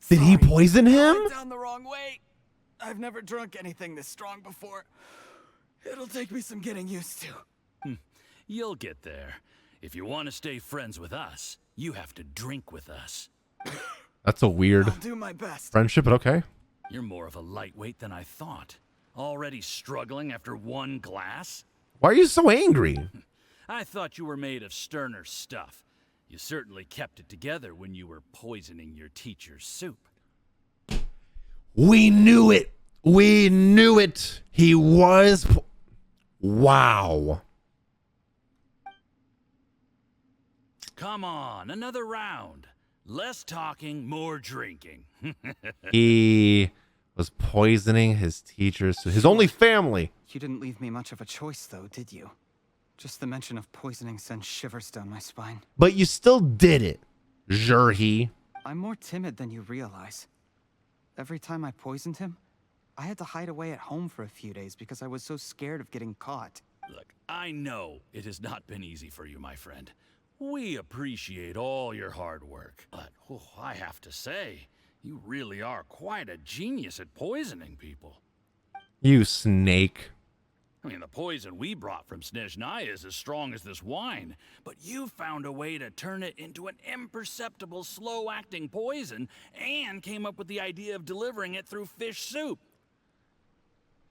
Did he poison him? Down the wrong way. I've never drunk anything this strong before. It'll take me some getting used to. You'll get there. If you want to stay friends with us, you have to drink with us. That's a weird I'll do my best. friendship, but okay. You're more of a lightweight than I thought. Already struggling after one glass? Why are you so angry? I thought you were made of sterner stuff. You certainly kept it together when you were poisoning your teacher's soup. We knew it. We knew it. He was. Wow. Come on, another round. Less talking, more drinking. He was poisoning his teachers, his only family. You didn't leave me much of a choice, though, did you? Just the mention of poisoning sends shivers down my spine. But you still did it, Zhurhi. I'm more timid than you realize. Every time I poisoned him, I had to hide away at home for a few days because I was so scared of getting caught. Look, I know it has not been easy for you, my friend. We appreciate all your hard work. But I have to say, you really are quite a genius at poisoning people. You snake. I mean, the poison we brought from Snezhnaya is as strong as this wine, but you found a way to turn it into an imperceptible, slow-acting poison and came up with the idea of delivering it through fish soup.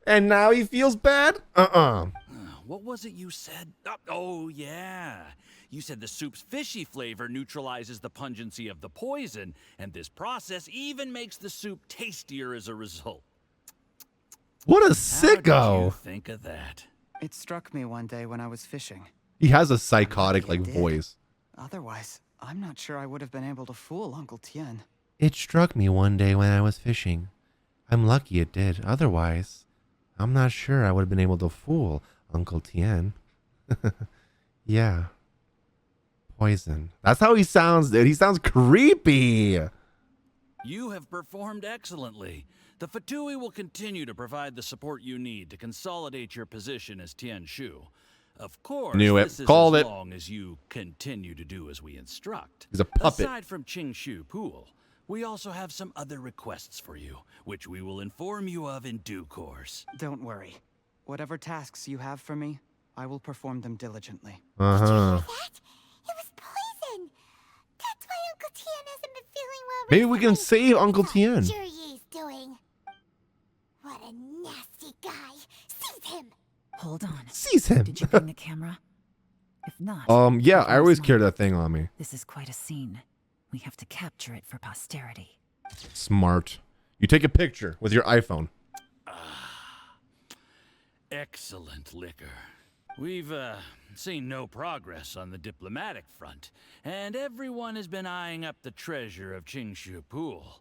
And now he feels bad? What was it you said? Oh, yeah. You said the soup's fishy flavor neutralizes the pungency of the poison, and this process even makes the soup tastier as a result. What a How sicko. did you think of that? It struck me one day when I was fishing. He has a psychotic like voice. Otherwise, I'm not sure I would have been able to fool Uncle Tien. It struck me one day when I was fishing. I'm lucky it did. Otherwise, I'm not sure I would have been able to fool Uncle Tien. Yeah. Poison. That's how he sounds, dude. He sounds creepy. You have performed excellently. The Fatui will continue to provide the support you need to consolidate your position as Tien Shu. Of course, Knew it. This is Called as it. long as you continue to do as we instruct. He's a puppet. Aside from Qing Shu Pool, we also have some other requests for you, which we will inform you of in due course. Don't worry. Whatever tasks you have for me, I will perform them diligently. Uh-huh. It was poison. That's why Uncle Tien hasn't been feeling well. Maybe we can save Uncle Tien. Jury's doing. What a nasty guy. Seize him. Hold on. Seize him. Did you bring the camera? If not, Yeah, I always mine. carry that thing on me. This is quite a scene. We have to capture it for posterity. Smart. You take a picture with your iPhone. Excellent liquor. We've seen no progress on the diplomatic front, and everyone has been eyeing up the treasure of Qingshu Pool.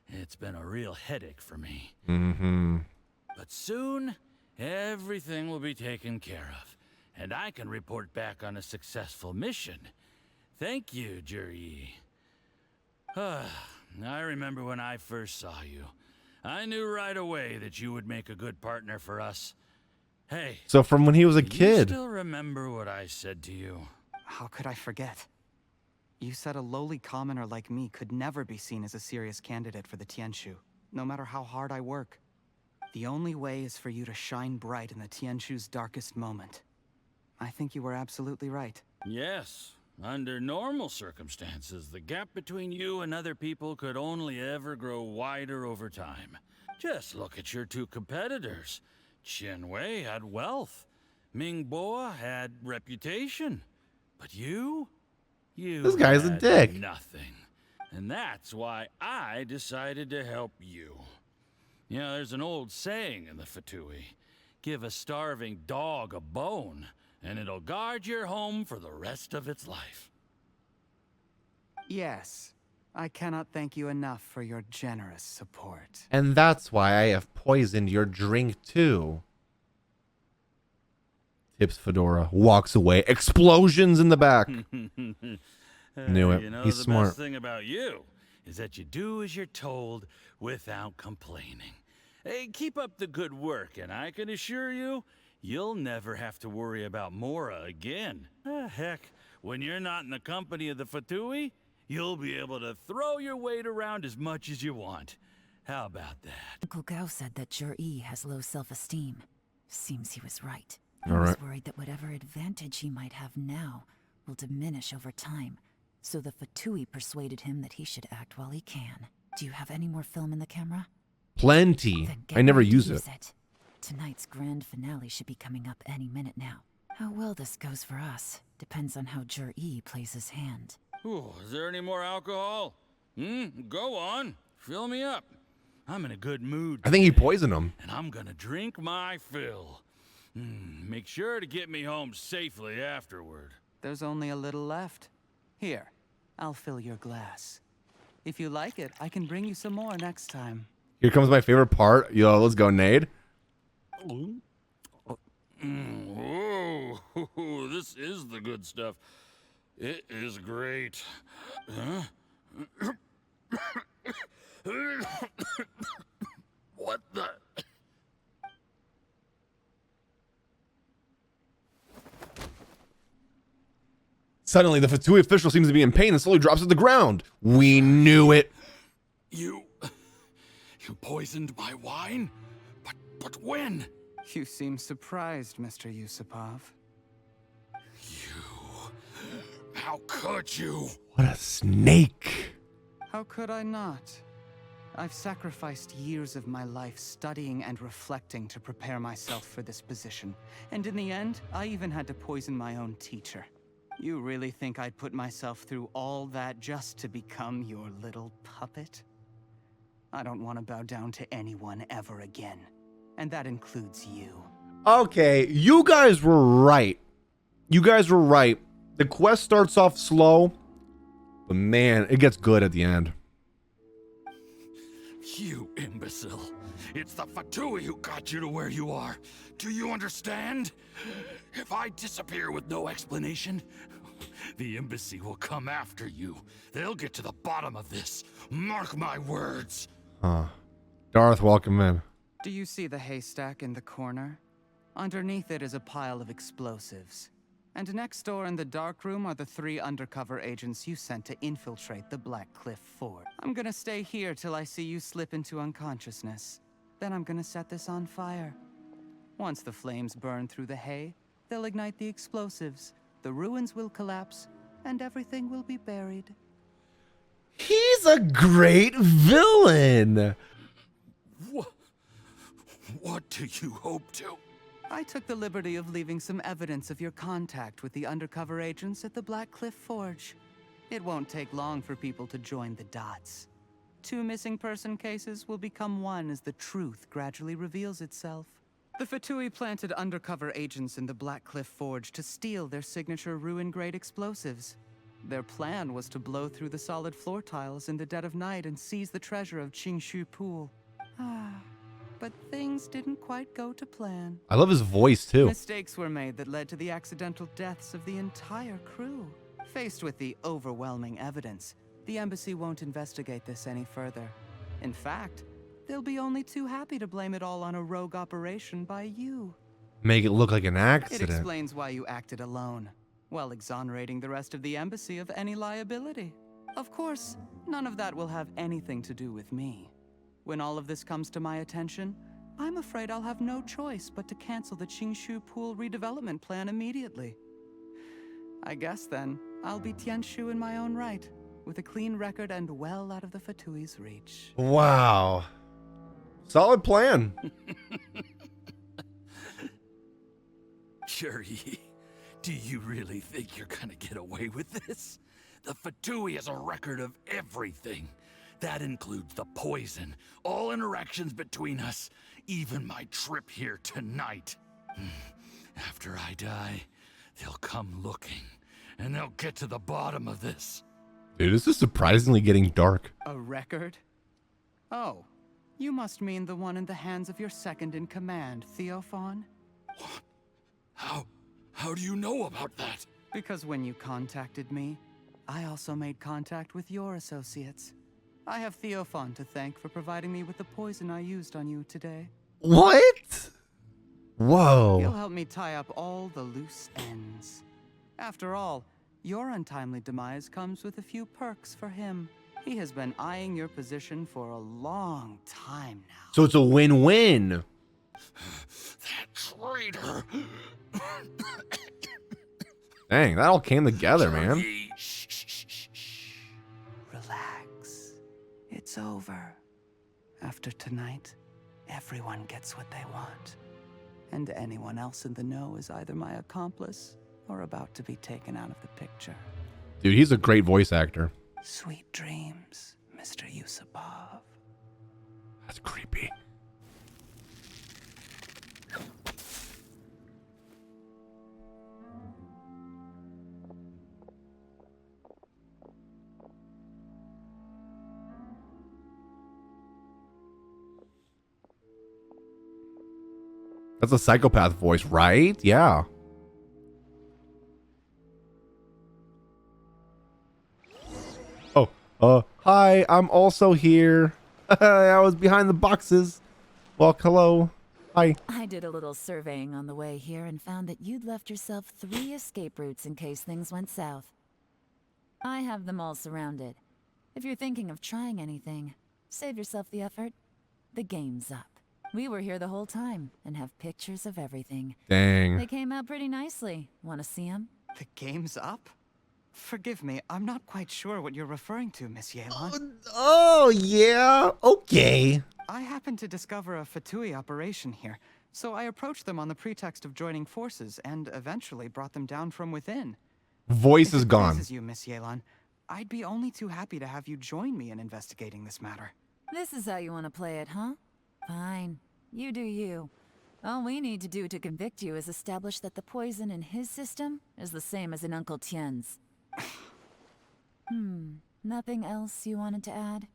It's been a real headache for me. Mm-hmm. But soon, everything will be taken care of, and I can report back on a successful mission. Thank you, Juri. I remember when I first saw you. I knew right away that you would make a good partner for us. Hey. So from when he was a do kid. You still remember what I said to you? How could I forget? You said a lowly commoner like me could never be seen as a serious candidate for the Tianshu, no matter how hard I work. The only way is for you to shine bright in the Tianshu's darkest moment. I think you were absolutely right. Yes. Under normal circumstances, the gap between you and other people could only ever grow wider over time. Just look at your two competitors. Chen Wei had wealth. Ming Boa had reputation. But you This guy's a had dick. Nothing. And that's why I decided to help you. You know, there's an old saying in the Fatui. Give a starving dog a bone, and it'll guard your home for the rest of its life. Yes. I cannot thank you enough for your generous support. And that's why I have poisoned your drink too. Tips Fedora, walks away, explosions in the back. Knew it. You know, He's the smart. best thing about you is that you do as you're told without complaining. Hey, keep up the good work, and I can assure you, you'll never have to worry about Mora again. Heck, when you're not in the company of the Fatui, you'll be able to throw your weight around as much as you want. How about that? Uncle Gao said that Jur-E has low self-esteem. Seems he was right. I All was right. worried that whatever advantage he might have now will diminish over time. So the Fatui persuaded him that he should act while he can. Do you have any more film in the camera? Plenty. Then get I never ready to use it. Tonight's grand finale should be coming up any minute now. How well this goes for us depends on how Jur-E plays his hand. Ooh, is there any more alcohol? Go on. Fill me up. I'm in a good mood. I think he today, poisoned him. And I'm gonna drink my fill. Make sure to get me home safely afterward. There's only a little left. Here, I'll fill your glass. If you like it, I can bring you some more next time. Here comes my favorite part. Yo, let's go, Nade. Whoa, this is the good stuff. It is great. Huh? What the? Suddenly, the Fatui official seems to be in pain and slowly drops to the ground. We knew it. You poisoned my wine? But when? You seem surprised, Mr. Yusupov. How could you? What a snake. How could I not? I've sacrificed years of my life studying and reflecting to prepare myself for this position. And in the end, I even had to poison my own teacher. You really think I'd put myself through all that just to become your little puppet? I don't want to bow down to anyone ever again. And that includes you. Okay, you guys were right. You guys were right. The quest starts off slow, but man, it gets good at the end. You imbecile. It's the Fatui who got you to where you are. Do you understand? If I disappear with no explanation, the embassy will come after you. They'll get to the bottom of this. Mark my words. Huh. Darth, welcome in. Do you see the haystack in the corner? Underneath it is a pile of explosives. And next door in the dark room are the 3 undercover agents you sent to infiltrate the Black Cliff Fort. I'm gonna stay here till I see you slip into unconsciousness. Then I'm gonna set this on fire. Once the flames burn through the hay, they'll ignite the explosives, the ruins will collapse, and everything will be buried. He's a great villain. What do you hope to? I took the liberty of leaving some evidence of your contact with the undercover agents at the Black Cliff Forge. It won't take long for people to join the dots. 2 missing person cases will become 1 as the truth gradually reveals itself. The Fatui planted undercover agents in the Black Cliff Forge to steal their signature ruin-grade explosives. Their plan was to blow through the solid floor tiles in the dead of night and seize the treasure of Qingshu Pool. But things didn't quite go to plan. I love his voice too. Mistakes were made that led to the accidental deaths of the entire crew. Faced with the overwhelming evidence, the embassy won't investigate this any further. In fact, they'll be only too happy to blame it all on a rogue operation by you. Make it look like an It accident. explains why you acted alone, while exonerating the rest of the embassy of any liability. Of course, none of that will have anything to do with me. When all of this comes to my attention, I'm afraid I'll have no choice but to cancel the Qingshu Pool redevelopment plan immediately. I guess then, I'll be Tianshu in my own right, with a clean record and well out of the Fatui's reach. Wow. Solid plan. Shuri, do you really think you're gonna get away with this? The Fatui has a record of everything. That includes the poison, all interactions between us, even my trip here tonight. After I die, they'll come looking, and they'll get to the bottom of this. Dude, this is surprisingly getting dark. A record? Oh, you must mean the one in the hands of your second in command, Theophan? How do you know about that? Because when you contacted me, I also made contact with your associates. I have Theophan to thank for providing me with the poison I used on you today. What? Whoa. He'll help me tie up all the loose ends. After all, your untimely demise comes with a few perks for him. He has been eyeing your position for a long time now. So it's a win-win. That traitor! Dang, that all came together, man. Relax. It's over. After tonight, everyone gets what they want. And anyone else in the know is either my accomplice or about to be taken out of the picture. Dude, he's a great voice actor. Sweet dreams, Mr. Yusupov. That's creepy. That's a psychopath voice, right? Yeah. Oh, hi, I'm also here. I was behind the boxes. Well, hello. Hi. I did a little surveying on the way here and found that you'd left yourself 3 escape routes in case things went south. I have them all surrounded. If you're thinking of trying anything, save yourself the effort. The game's up. We were here the whole time and have pictures of everything. Dang. They came out pretty nicely. Want to see them? The game's up? Forgive me, I'm not quite sure what you're referring to, Miss Yelan. Oh, yeah. Okay. I happened to discover a Fatui operation here, so I approached them on the pretext of joining forces and eventually brought them down from within. Voice If is it gone. pleases you, Miss Yelan, I'd be only too happy to have you join me in investigating this matter. This is how you want to play it, huh? Fine. You do you. All we need to do to convict you is establish that the poison in his system is the same as in Uncle Tien's. Nothing else you wanted to add?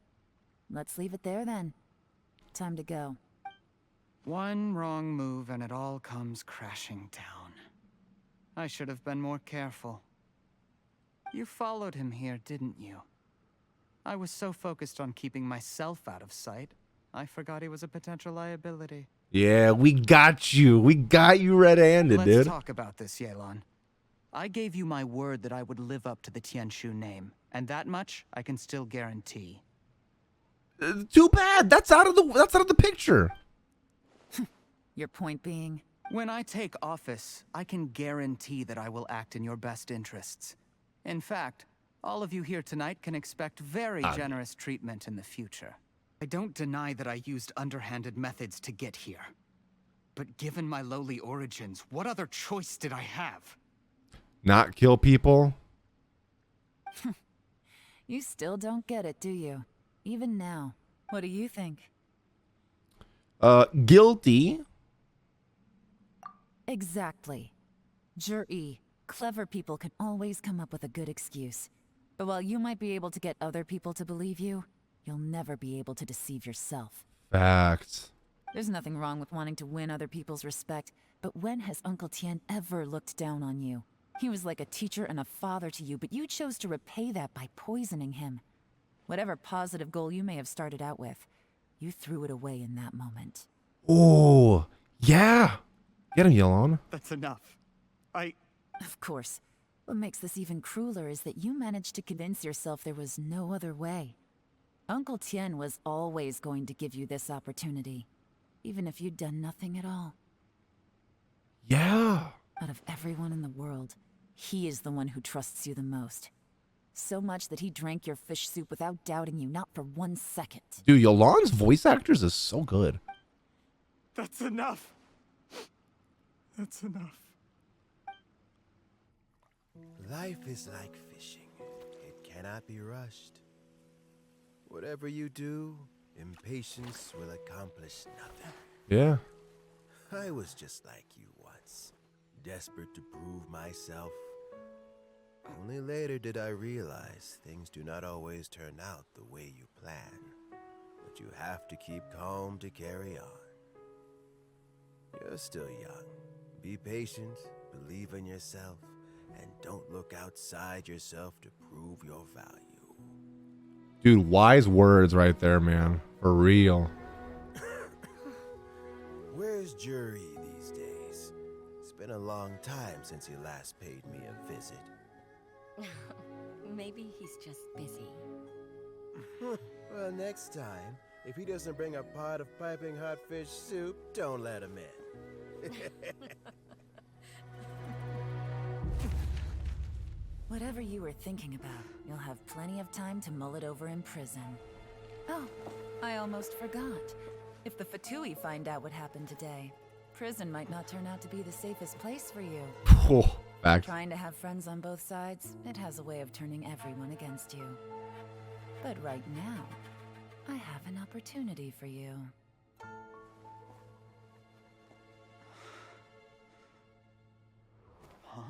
Let's leave it there then. Time to go. One wrong move and it all comes crashing down. I should have been more careful. You followed him here, didn't you? I was so focused on keeping myself out of sight, I forgot he was a potential liability. Yeah, we got you. We got you red-handed, dude. Let's talk about this, Yelan. I gave you my word that I would live up to the Tianshu name, and that much I can still guarantee. Too bad. That's out of the picture. Your point being? When I take office, I can guarantee that I will act in your best interests. In fact, all of you here tonight can expect very generous treatment in the future. I don't deny that I used underhanded methods to get here. But given my lowly origins, what other choice did I have? Not kill people? You still don't get it, do you? Even now. What do you think? Guilty. Exactly. Jur-E, clever people can always come up with a good excuse. But while you might be able to get other people to believe you, you'll never be able to deceive yourself. Facts. There's nothing wrong with wanting to win other people's respect, but when has Uncle Tien ever looked down on you? He was like a teacher and a father to you, but you chose to repay that by poisoning him. Whatever positive goal you may have started out with, you threw it away in that moment. Oh, yeah. Get him, Yelan. That's enough. Of course. What makes this even crueler is that you managed to convince yourself there was no other way. Uncle Tien was always going to give you this opportunity, even if you'd done nothing at all. Yeah. Out of everyone in the world, he is the one who trusts you the most. So much that he drank your fish soup without doubting you, not for 1 second. Dude, Yelan's voice actors is so good. That's enough. That's enough. Life is like fishing. It cannot be rushed. Whatever you do, impatience will accomplish nothing. Yeah. I was just like you once, desperate to prove myself. Only later did I realize things do not always turn out the way you plan. But you have to keep calm to carry on. You're still young. Be patient, believe in yourself, and don't look outside yourself to prove your value. Dude, wise words right there, man. For real. Where's Jury these days? It's been a long time since he last paid me a visit. Maybe he's just busy. Well, next time, if he doesn't bring a pot of piping hot fish soup, don't let him in. Whatever you were thinking about, you'll have plenty of time to mull it over in prison. Oh, I almost forgot. If the Fatui find out what happened today, prison might not turn out to be the safest place for you. Oh, facts. Trying to have friends on both sides, it has a way of turning everyone against you. But right now, I have an opportunity for you. Huh?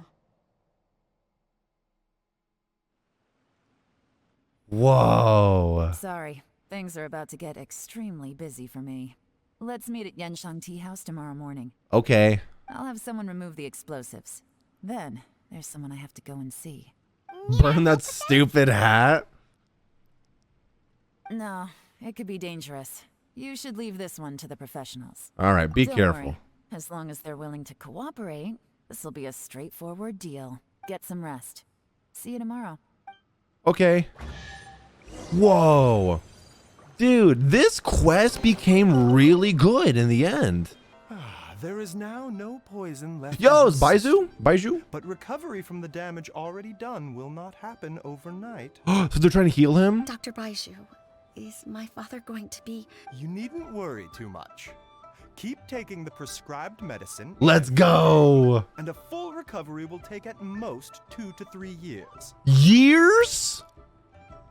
Whoa. Sorry, things are about to get extremely busy for me. Let's meet at Yenshang Tea House tomorrow morning. Okay. I'll have someone remove the explosives. Then, there's someone I have to go and see. Burn that stupid hat. No, it could be dangerous. You should leave this one to the professionals. All right, be Don't careful. worry. As long as they're willing to cooperate, this will be a straightforward deal. Get some rest. See you tomorrow. Okay. Whoa. Dude, this quest became really good in the end. There is now no poison left. Yo, it's Baiju? But recovery from the damage already done will not happen overnight. So they're trying to heal him? Dr. Baiju, is my father going to be... You needn't worry too much. Keep taking the prescribed medicine. Let's go. And a full recovery will take at most 2 to 3 years. Years?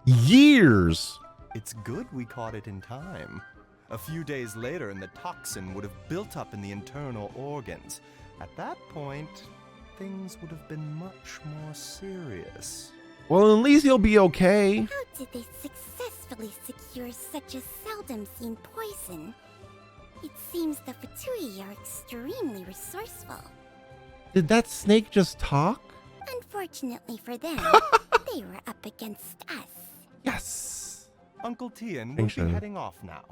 Years. It's good we caught it in time. A few days later, and the toxin would have built up in the internal organs. At that point, things would have been much more serious. Well, at least he'll be okay. How did they successfully secure such a seldom seen poison? It seems the Fatui are extremely resourceful. Did that snake just talk? Unfortunately for them, they were up against us. Yes. Uncle Tian will be heading off now.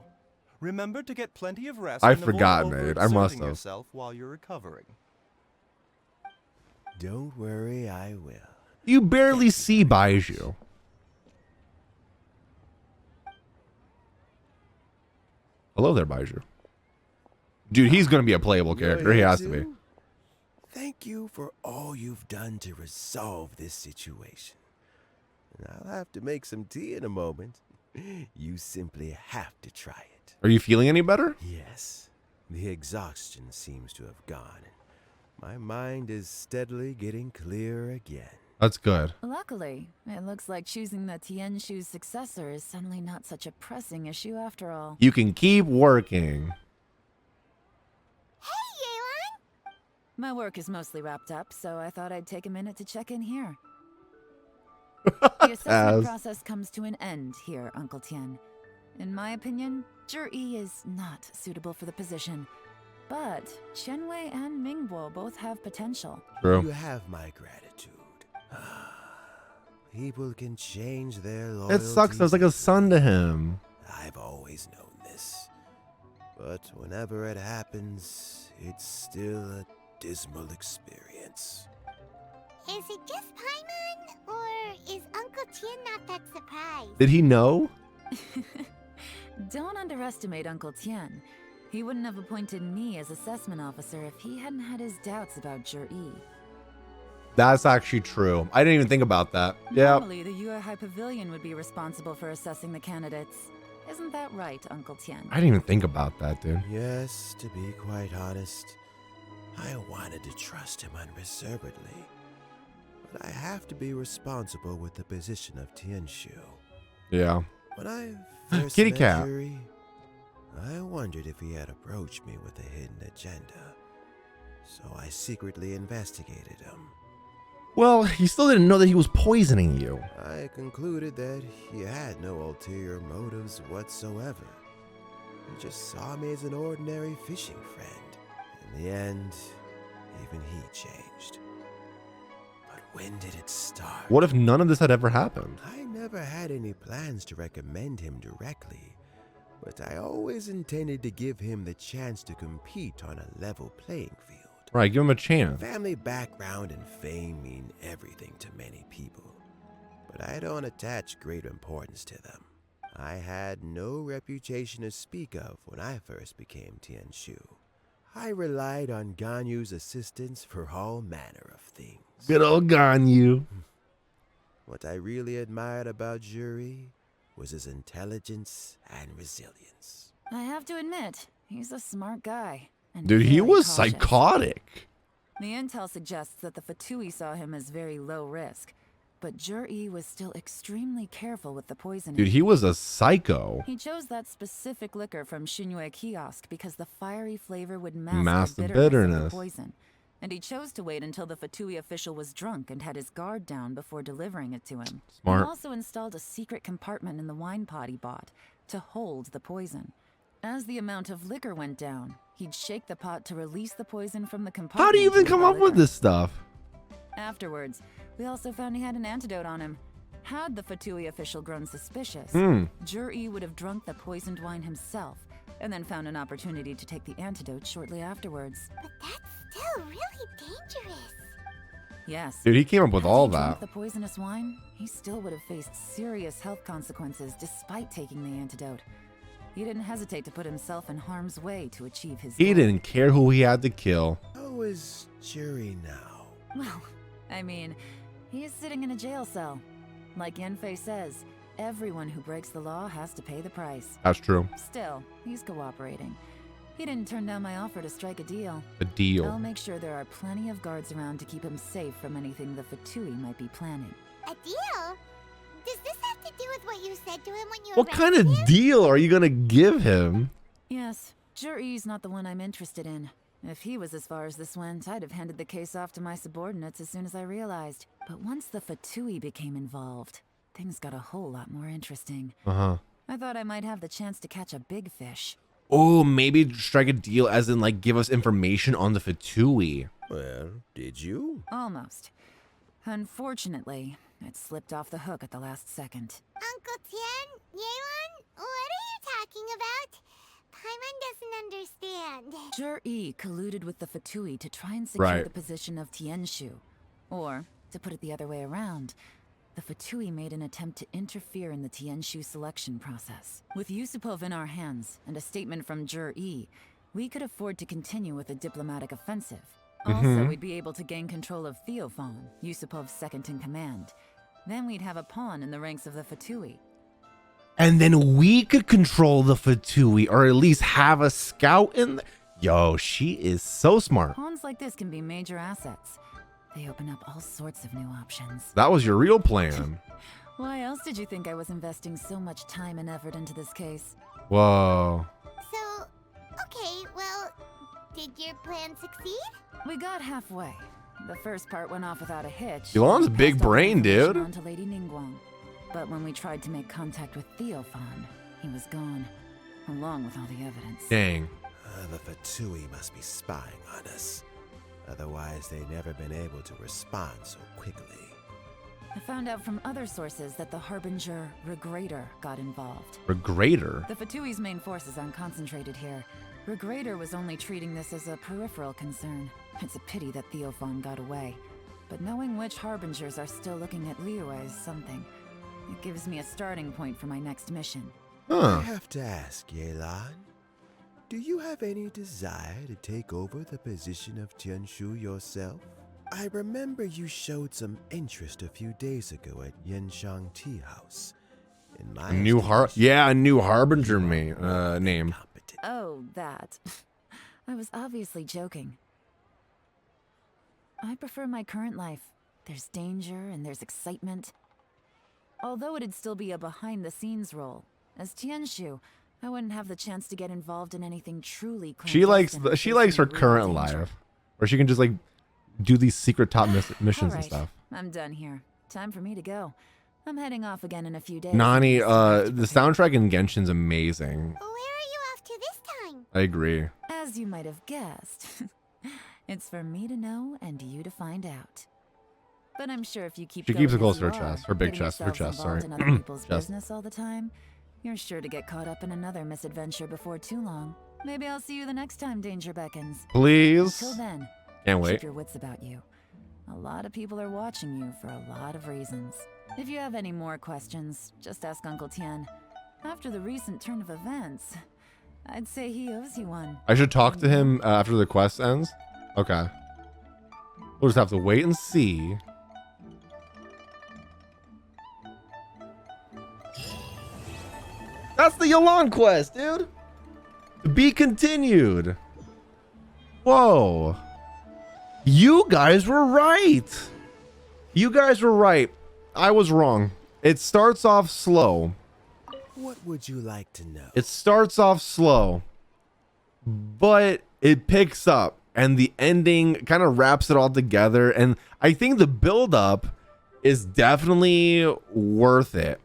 Remember to get plenty of rest. I and forgot, avoid mate. I must overexerting have. yourself while you're recovering. Don't worry, I will. You barely see Baiju. Hello there, Baiju. Dude, he's going to be a playable character. He has to be. Thank you for all you've done to resolve this situation. And I'll have to make some tea in a moment. You simply have to try it. Are you feeling any better? Yes. The exhaustion seems to have gone. My mind is steadily getting clearer again. That's good. Luckily, it looks like choosing the Tianshu's successor is suddenly not such a pressing issue after all. You can keep working. Hey, Yelan! My work is mostly wrapped up, so I thought I'd take a minute to check in here. The assessment process comes to an end here, Uncle Tian. In my opinion, Zhi is not suitable for the position. But Qianwei and Mingbo both have potential. True. You have my gratitude. People can change their loyalty. It sucks. I was like a son to him. I've always known this. But whenever it happens, it's still a dismal experience. Is it just Paimon, or is Uncle Tian not that surprised? Did he know? Don't underestimate Uncle Tian. He wouldn't have appointed me as assessment officer if he hadn't had his doubts about Zhi. That's actually true. I didn't even think about that. Yeah. Normally, the Yue High Pavilion would be responsible for assessing the candidates. Isn't that right, Uncle Tian? I didn't even think about that, dude. Yes, to be quite honest, I wanted to trust him unreservedly. But I have to be responsible with the position of Tianshu. Yeah. When I first Kitty met cat. Zhi, I wondered if he had approached me with a hidden agenda. So I secretly investigated him. Well, he still didn't know that he was poisoning you. I concluded that he had no ulterior motives whatsoever. He just saw me as an ordinary fishing friend. In the end, even he changed. But when did it start? What if none of this had ever happened? I never had any plans to recommend him directly, but I always intended to give him the chance to compete on a level playing field. Right, give him a chance. Family background and fame mean everything to many people, but I don't attach great importance to them. I had no reputation to speak of when I first became Tianshu. I relied on Ganyu's assistance for all manner of things. Good old Ganyu. What I really admired about Zhi was his intelligence and resilience. I have to admit, he's a smart guy. And Dude, he very was cautious. psychotic. The intel suggests that the Fatui saw him as very low risk, but Zhi was still extremely careful with the poisoning. Dude, he was a psycho. He chose that specific liquor from Xinyue Kiosk because the fiery flavor would mask Mask the the bitterness of bitterness. the poison. And he chose to wait until the Fatui official was drunk and had his guard down before delivering it to him. Smart. He also installed a secret compartment in the wine pot he bought to hold the poison. As the amount of liquor went down, he'd shake the pot to release the poison from the compartment. How do you even into come the up with liquor. this stuff? Afterwards, we also found he had an antidote on him. Had the Fatui official grown suspicious, Zhi would have drunk the poisoned wine himself, and then found an opportunity to take the antidote shortly afterwards. But that's still really dangerous. Yes. Dude, he came up with Had all he drunk that. the poisonous wine, he still would have faced serious health consequences despite taking the antidote. He didn't hesitate to put himself in harm's way to achieve his He goal. didn't care who he had to kill. How is Jury now? Well, I mean, he is sitting in a jail cell. Like Yenfei says, everyone who breaks the law has to pay the price. That's true. Still, he's cooperating. He didn't turn down my offer to strike a deal. A deal. I'll make sure there are plenty of guards around to keep him safe from anything the Fatui might be planning. A deal? Does this have to do with what you said to him when you What kind of arrested him? deal are you gonna give him? Yes, Jury's not the one I'm interested in. If he was as far as this went, I'd have handed the case off to my subordinates as soon as I realized. But once the Fatui became involved, things got a whole lot more interesting. Uh-huh. I thought I might have the chance to catch a big fish. Oh, maybe strike a deal as in like give us information on the Fatui. Well, did you? Almost. Unfortunately, it slipped off the hook at the last second. Uncle Tien? Yelan? What are you talking about? Paimon doesn't understand. Jur-E colluded with the Fatui to try and secure Right. the position of Tianshu. Or, to put it the other way around, the Fatui made an attempt to interfere in the Tianshu selection process. With Yusupov in our hands and a statement from Jur-E, we could afford to continue with a diplomatic offensive. Also, we'd be able to gain control of Theophan, Yusupov's second in command. Then we'd have a pawn in the ranks of the Fatui. And then we could control the Fatui, or at least have a scout in. Yo, she is so smart. Pawns like this can be major assets. They open up all sorts of new options. That was your real plan. Why else did you think I was investing so much time and effort into this case? Whoa. So, okay, well, did your plan succeed? We got halfway. The first part went off without a hitch. Yelan's We big passed all the brain, information dude. on to Lady Ningguang. But when we tried to make contact with Theophan, he was gone, along with all the evidence. Dang. The Fatui must be spying on us. Otherwise, they'd never been able to respond so quickly. I found out from other sources that the Harbinger Regrator got involved. Regrator? The Fatui's main forces aren't concentrated here. Regrator was only treating this as a peripheral concern. It's a pity that Theophan got away. But knowing which Harbingers are still looking at Liyue is something. It gives me a starting point for my next mission. I have to ask, Yelan, do you have any desire to take over the position of Tianshu yourself? I remember you showed some interest a few days ago at Yenshang Tea House. In my A new a new Harbinger name. Oh, that. I was obviously joking. I prefer my current life. There's danger and there's excitement. Although it'd still be a behind-the-scenes role. As Tianshu, I wouldn't have the chance to get involved in anything truly She likes clandestine she or likes her facing real current danger. life, where she can just like do these secret top missions and Alright, stuff. I'm done here. Time for me to go. I'm heading off again in a few days. Nani, the soundtrack in Genshin's amazing. Where are you off to this time? I agree. As you might have guessed, it's for me to know and you to find out. But I'm sure if you keep She going keeps it as close to you her are, chest, her big getting chest, her yourselves chest, sorry. involved in other people's Chest. business all the time, you're sure to get caught up in another misadventure before too long. Maybe I'll see you the next time danger beckons. Please. Until then, Can't wait. keep your wits about you. A lot of people are watching you for a lot of reasons. If you have any more questions, just ask Uncle Tien. After the recent turn of events, I'd say he owes you one. I should talk to him after the quest ends. Okay. We'll just have to wait and see. That's the Yelan quest, dude. To be continued. Whoa. You guys were right. You guys were right. I was wrong. It starts off slow. What would you like to know? It starts off slow, but it picks up, and the ending kind of wraps it all together. And I think the build up is definitely worth it.